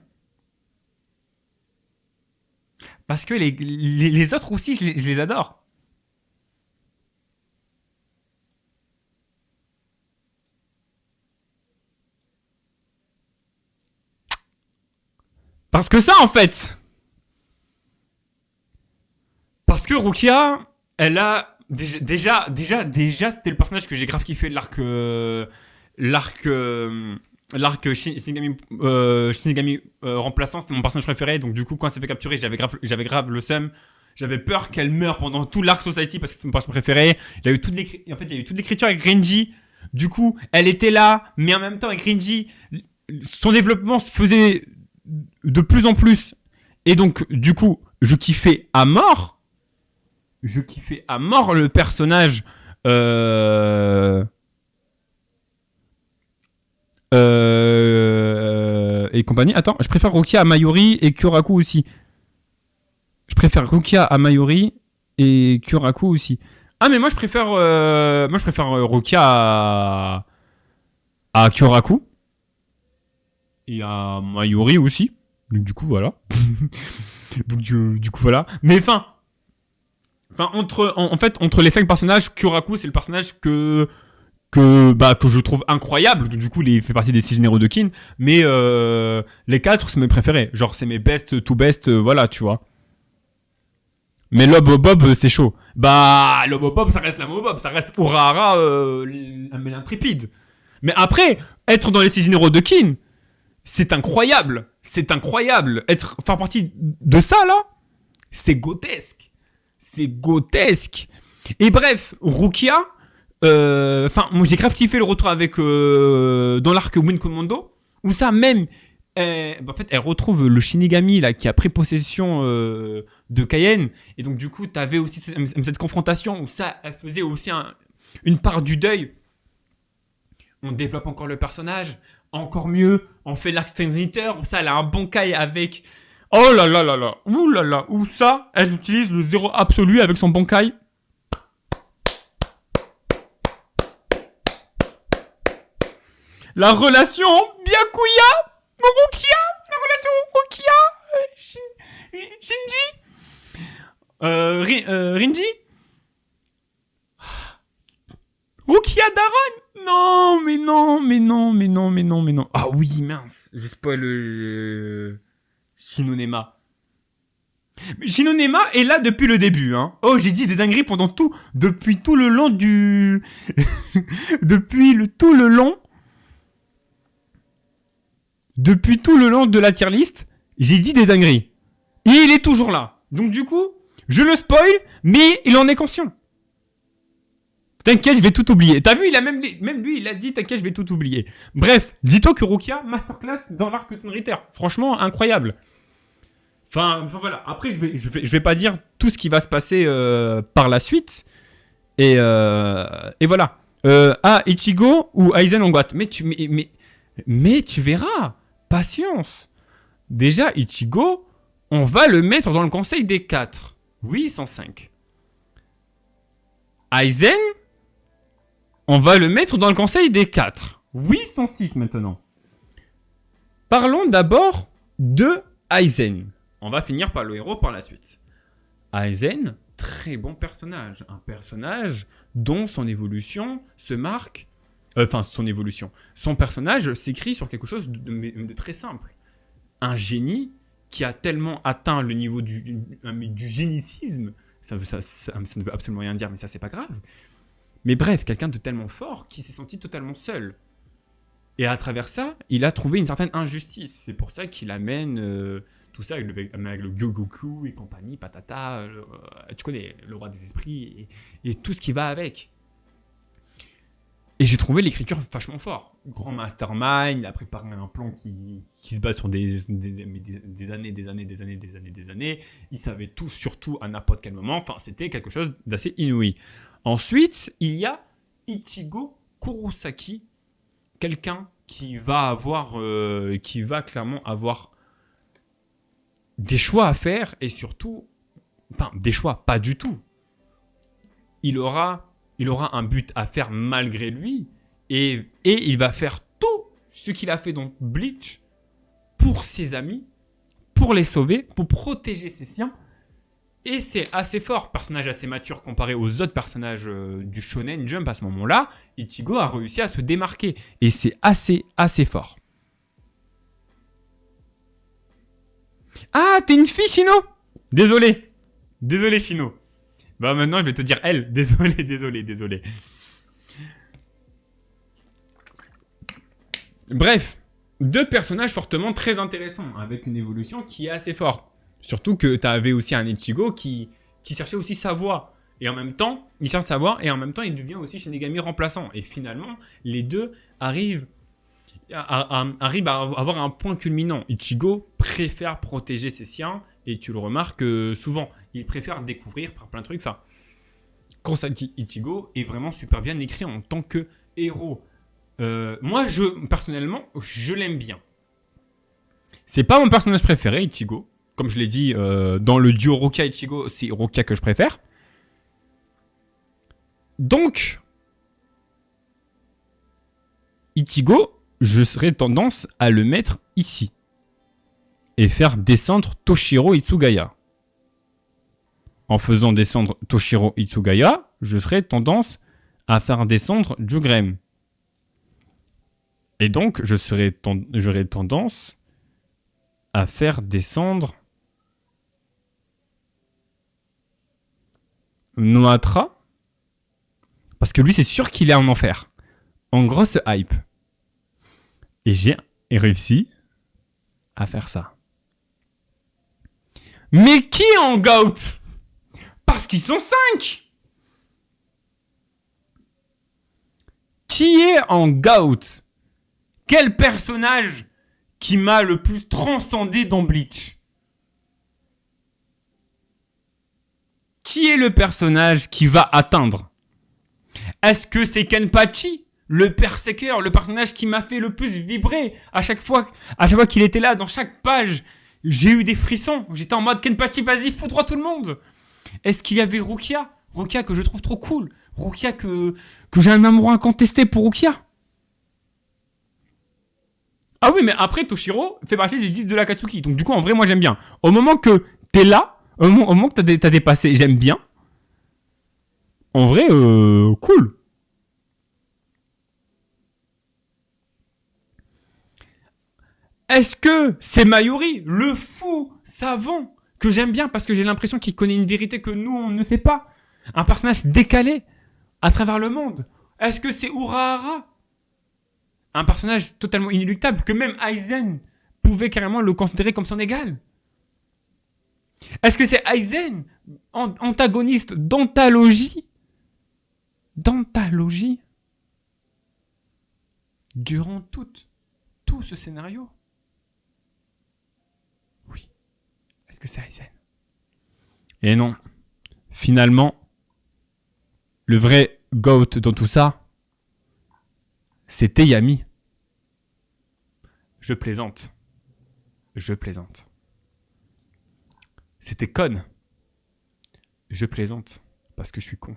Parce que les autres aussi, je les adore. Parce que ça, en fait. Parce que Rukia, elle a... Déjà, c'était le personnage que j'ai grave kiffé de l'arc l'arc Shinigami remplaçant, c'était mon personnage préféré. Donc du coup, quand elle s'est fait capturer, j'avais grave le seum. J'avais peur qu'elle meure pendant tout l'arc Society parce que c'est mon personnage préféré. En fait, il y a eu toute l'écriture avec Renji. Du coup, elle était là, mais en même temps avec Renji, son développement se faisait de plus en plus. Et donc, du coup, je kiffais à mort. Je kiffais à mort le personnage. Et compagnie. Attends, je préfère Rukia à Mayuri et Kyoraku aussi. Je préfère Rukia à Mayuri et Kyoraku aussi. Ah, mais moi je préfère Rukia à Kyoraku et à Mayuri aussi. Donc, du coup, voilà. Donc, du coup, voilà. Mais en fait, entre les 5 personnages, Kyoraku, c'est le personnage que je trouve incroyable. Du coup, il fait partie des 6 généraux de Kin. Mais les 4, c'est mes préférés. Genre, c'est mes best to best, voilà, tu vois. Mais Lobobob, c'est chaud. Bah, Lobobob, ça reste la Lobobob. Ça reste Urahara, l'intrépide. Mais après, être dans les 6 généraux de Kin, c'est incroyable. C'est incroyable. Faire partie de ça, là, c'est grotesque. C'est grotesque. Et bref, Rukia, moi j'ai grave kiffé le retour avec dans l'arc Wing Commando, où ça même, en fait, elle retrouve le Shinigami là qui a pris possession de Cayenne, et donc du coup t'avais aussi cette confrontation où ça, elle faisait aussi une part du deuil. On développe encore le personnage, encore mieux, on fait l'arc Street Eater, où ça elle a un Bankai avec, oh là là là là, ouh là là, où ça, elle utilise le zéro absolu avec son Bankai. La relation Byakuya-Rukia, la relation Rukia-Shinji, Rinji, Rukia-Daron. Non, mais non, mais non, mais non, mais non, mais non. Ah oui, mince, je spoil Shinonema. Mais Shinonema est là depuis le début, hein. Oh, j'ai dit des dingueries depuis tout le long du, tout le long. Depuis tout le long de la tier list, j'ai dit des dingueries. Et il est toujours là. Donc du coup, je le spoil, mais il en est conscient. T'inquiète, je vais tout oublier. T'as vu, même lui, il a dit, t'inquiète, je vais tout oublier. Bref, dis-toi que Rukia, masterclass dans l'arc Sunritter. Franchement, incroyable. Enfin, voilà. Après, je vais pas dire tout ce qui va se passer par la suite. Et voilà. Ichigo ou Aizen en Guat. Mais tu verras. Patience. Déjà, Ichigo, on va le mettre dans le conseil des 4. Oui, 105. Aizen, on va le mettre dans le conseil des 4. Oui, 106 maintenant. Parlons d'abord de Aizen. On va finir par le héros par la suite. Aizen, très bon personnage. Un personnage dont son évolution se marque. Son personnage s'écrit sur quelque chose de très simple. Un génie qui a tellement atteint le niveau du génicisme, ça ne veut absolument rien dire, mais ça c'est pas grave. Mais bref, quelqu'un de tellement fort qui s'est senti totalement seul. Et à travers ça, il a trouvé une certaine injustice. C'est pour ça qu'il amène tout ça avec le Gyogoku et compagnie, patata, tu connais, le roi des esprits et tout ce qui va avec. Et j'ai trouvé l'écriture vachement fort. Grand mastermind, il a préparé un plan qui se base sur des années. Il savait tout, surtout à n'importe quel moment. Enfin, c'était quelque chose d'assez inouï. Ensuite, il y a Ichigo Kurosaki, quelqu'un qui va clairement avoir des choix à faire et surtout, des choix, pas du tout. Il aura un but à faire malgré lui et il va faire tout ce qu'il a fait dans Bleach pour ses amis, pour les sauver, pour protéger ses siens. Et c'est assez fort, personnage assez mature comparé aux autres personnages du Shonen Jump à ce moment-là. Ichigo a réussi à se démarquer et c'est assez fort. Ah, t'es une fille, Shino? Désolé Shino. Bah maintenant je vais te dire elle. Désolé. Bref, deux personnages fortement très intéressants, avec une évolution qui est assez forte. Surtout que tu avais aussi un Ichigo qui cherchait aussi sa voie. Et en même temps, il cherche sa voie, et en même temps, il devient aussi Shinigami remplaçant. Et finalement, les deux arrivent à avoir un point culminant. Ichigo préfère protéger ses siens, et tu le remarques souvent. Il préfère découvrir, faire plein de trucs. Enfin, Kurosaki Ichigo est vraiment super bien écrit en tant que héros. Moi, personnellement, je l'aime bien. C'est pas mon personnage préféré, Ichigo. Comme je l'ai dit, dans le duo Rukia-Ichigo, c'est Rukia que je préfère. Donc, Ichigo, je serais tendance à le mettre ici. Et faire descendre Toshiro Itsugaya. En faisant descendre Toshiro Itsugaya, je serais tendance à faire descendre Jugrem. Et donc, j'aurais tendance à faire descendre Noatra. Parce que lui, c'est sûr qu'il est en enfer. En grosse hype. Et j'ai réussi à faire ça. Mais qui est en gout? Parce qu'ils sont 5. Qui est en gout? Quel personnage qui m'a le plus transcendé dans Bleach? Qui est le personnage qui va atteindre? Est-ce que c'est Kenpachi, le berserker, le personnage qui m'a fait le plus vibrer à chaque fois qu'il était là, dans chaque page, j'ai eu des frissons. J'étais en mode Kenpachi, vas-y, fous-toi tout le monde. Est-ce qu'il y avait Rukia? Rukia que je trouve trop cool. Rukia que j'ai un amour incontesté pour Rukia. Ah oui, mais après, Toshiro fait partie des 10 de l'Akatsuki. Donc du coup, en vrai, moi, j'aime bien. Au moment que t'es là, au moment que t'as dépassé, j'aime bien. En vrai, cool. Est-ce que c'est Mayuri, le fou savant, que j'aime bien parce que j'ai l'impression qu'il connaît une vérité que nous, on ne sait pas? Un personnage décalé à travers le monde. Est-ce que c'est Urahara? Un personnage totalement inéluctable que même Aizen pouvait carrément le considérer comme son égal. Est-ce que c'est Aizen, antagoniste d'anthologie durant tout ce scénario? Oui. Est-ce que c'est Aizen? Et non. Finalement, le vrai GOAT dans tout ça, c'était Yami. Je plaisante. C'était Kon. Je plaisante. Parce que je suis con.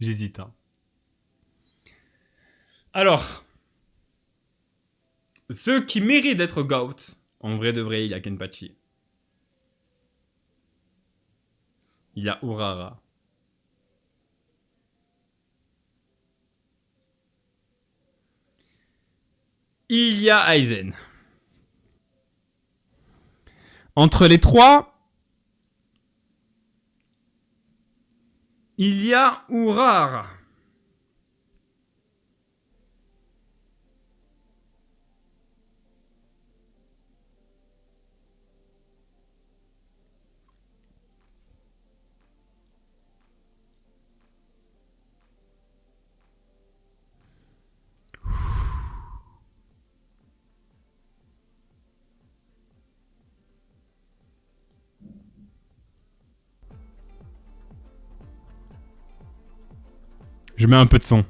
J'hésite. Hein. Alors, ceux qui méritent d'être GOAT, en vrai de vrai, il y a Kenpachi. Il y a Urahara. Il y a Aizen. Entre les trois, il y a Urahara. Je mets un peu de son.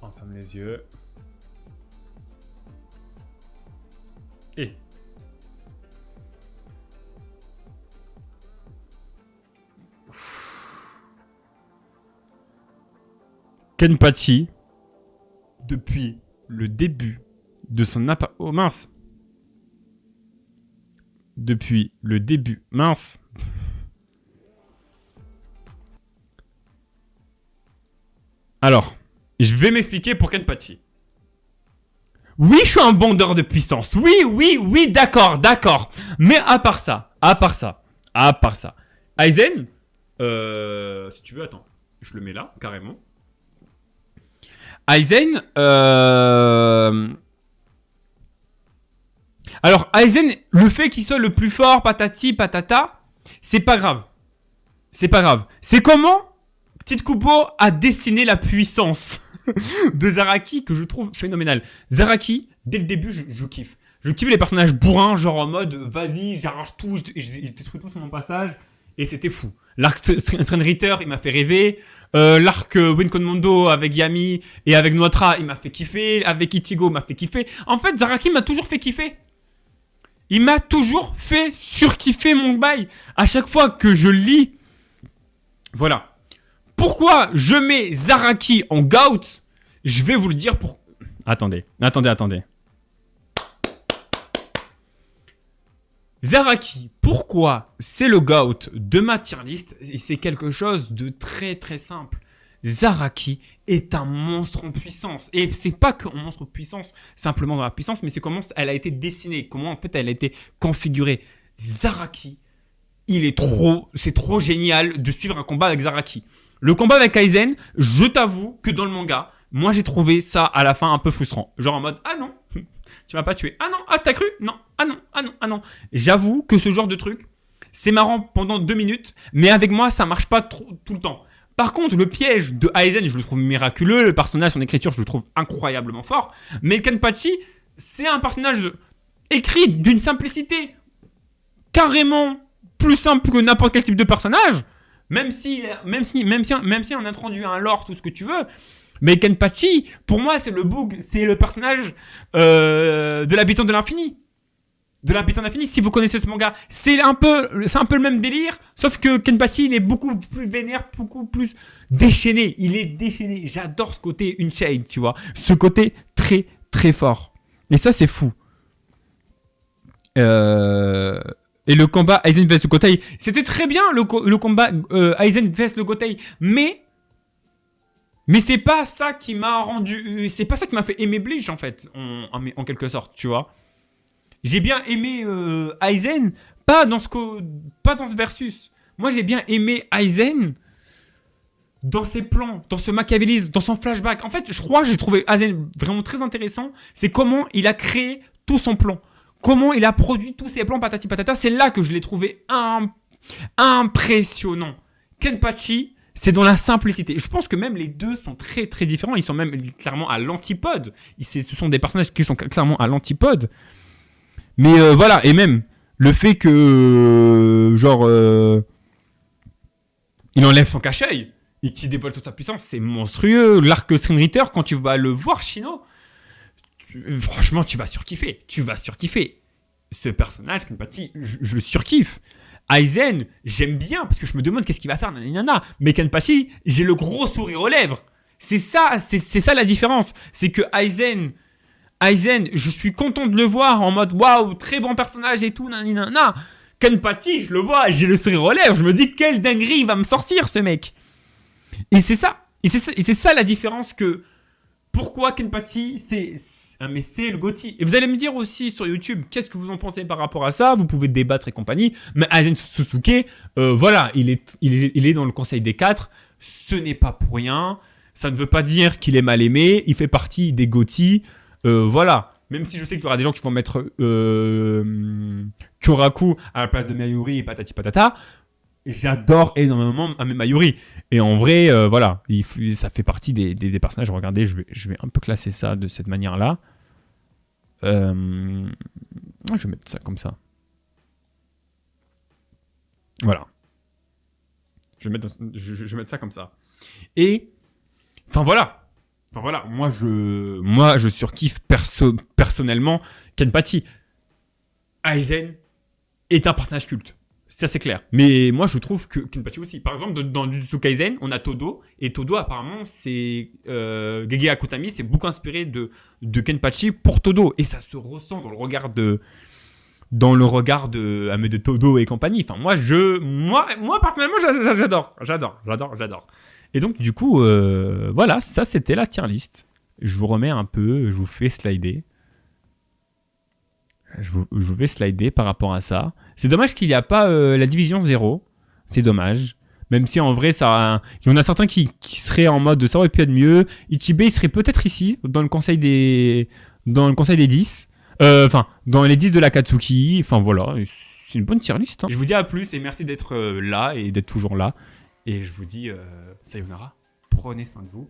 On ferme les yeux. Et. Kenpachi, depuis le début de son oh mince. depuis le début. Mince. Alors, je vais m'expliquer pour Kenpachi. Oui, je suis un bandeur de puissance. Oui, d'accord. Mais à part ça, Aizen, si tu veux, attends, je le mets là, carrément. Aizen, alors Aizen, le fait qu'il soit le plus fort, patati, patata, c'est pas grave. C'est comment Tite Kubo a dessiné la puissance de Zaraki que je trouve phénoménal. Zaraki, dès le début, je kiffe. Je kiffe les personnages bourrins, genre en mode vas-y, j'arrache tout, je détruis tout sur mon passage. Et c'était fou. L'arc Strand Ritter, il m'a fait rêver. L'arc Wincon Mondo avec Yami et avec Noitra, il m'a fait kiffer. Avec Ichigo, il m'a fait kiffer. En fait, Zaraki m'a toujours fait kiffer. Il m'a toujours fait surkiffer mon bail. À chaque fois que je lis... Voilà. Pourquoi je mets Zaraki en GOAT? Je vais vous le dire pour... Attendez. Zaraki, pourquoi c'est le GOAT de ma tier list? C'est quelque chose de très très simple. Zaraki est un monstre en puissance. Et c'est pas qu'un monstre en puissance, simplement dans la puissance, mais c'est comment elle a été dessinée, comment en fait elle a été configurée. Zaraki, c'est trop génial de suivre un combat avec Zaraki. Le combat avec Aizen, je t'avoue que dans le manga, moi j'ai trouvé ça à la fin un peu frustrant. Genre en mode, ah non, tu m'as pas tué. Ah non, ah t'as cru? Non, ah non. J'avoue que ce genre de truc, c'est marrant pendant 2 minutes, mais avec moi ça marche pas trop, tout le temps. Par contre, le piège de Aizen, je le trouve miraculeux, le personnage, son écriture, je le trouve incroyablement fort. Mais Kenpachi, c'est un personnage écrit d'une simplicité carrément plus simple que n'importe quel type de personnage. Même si on a introduit un lore, tout ce que tu veux. Mais Kenpachi, pour moi, c'est le personnage de l'habitant de l'infini. Si vous connaissez ce manga, c'est un peu le même délire, sauf que Kenpachi, il est beaucoup plus vénère, beaucoup plus déchaîné. Il est déchaîné. J'adore ce côté Unchained, tu vois. Ce côté très, très fort. Et ça, c'est fou. Et le combat Aizen vs Gotei, c'était très bien le combat Aizen vs le Gotei, mais c'est pas ça qui m'a c'est pas ça qui m'a fait aimer Bleach en fait, en quelque sorte, tu vois. J'ai bien aimé Aizen, pas dans ce versus. Moi j'ai bien aimé Aizen dans ses plans, dans ce machiavélisme, dans son flashback. En fait, je crois que j'ai trouvé Aizen vraiment très intéressant, c'est comment il a créé tout son plan. Comment il a produit tous ses plans patati patata, c'est là que je l'ai trouvé impressionnant. Kenpachi, c'est dans la simplicité. Je pense que même les deux sont très très différents. Ils sont même clairement à l'antipode. Ce sont des personnages qui sont clairement à l'antipode. Mais voilà, et même le fait que il enlève son cache-œil et qu'il dévoile toute sa puissance, c'est monstrueux. L'arc Strand Ritter, quand tu vas le voir, Shino, franchement, tu vas surkiffer. Ce personnage, Kenpachi, je le surkiffe. Aizen, j'aime bien parce que je me demande qu'est-ce qu'il va faire, nanana. Mais Kenpachi, j'ai le gros sourire aux lèvres. C'est ça la différence. C'est que Aizen, je suis content de le voir en mode waouh, très bon personnage et tout, nanana. Kenpachi, je le vois, j'ai le sourire aux lèvres. Je me dis quelle dinguerie il va me sortir ce mec. Et c'est ça. Et c'est ça la différence que. Pourquoi Kenpachi, c'est le GOTY. Et vous allez me dire aussi sur YouTube, qu'est-ce que vous en pensez par rapport à ça? Vous pouvez débattre et compagnie. Mais Aizen Susuke, voilà, il est dans le conseil des 4. Ce n'est pas pour rien. Ça ne veut pas dire qu'il est mal aimé. Il fait partie des GOTY. Voilà. Même si je sais qu'il y aura des gens qui vont mettre Kyoraku à la place de Mayuri et patati patata. J'adore énormément Mayuri. Et en vrai, voilà, ça fait partie des personnages. Regardez, je vais un peu classer ça de cette manière-là. Je vais mettre ça comme ça. Voilà. Je vais mettre ça comme ça. Et, enfin voilà. Moi, je surkiffe personnellement Kenpachi. Aizen est un personnage culte. Ça, c'est clair. Mais moi, je trouve que Kenpachi aussi. Par exemple, dans Jujutsu Kaisen, on a Todo. Et Todo, apparemment, c'est... Gege Akutami s'est beaucoup inspiré de Kenpachi pour Todo. Et ça se ressent dans le regard de dans le regard de Amede Todo et compagnie. Enfin, moi personnellement, j'adore. Et donc, du coup, voilà, ça, c'était la tier list. Je vous remets un peu, je vous fais slider. Je vous fais slider par rapport à ça. C'est dommage qu'il n'y a pas la division 0. C'est dommage. Même si en vrai, il y en a certains qui seraient en mode ça aurait pu être mieux. Ichibei il serait peut-être ici, dans le conseil des 10. Enfin, dans les 10 de l'Akatsuki. Enfin voilà, c'est une bonne tier list. Hein. Je vous dis à plus et merci d'être là et d'être toujours là. Et je vous dis sayonara. Prenez soin de vous.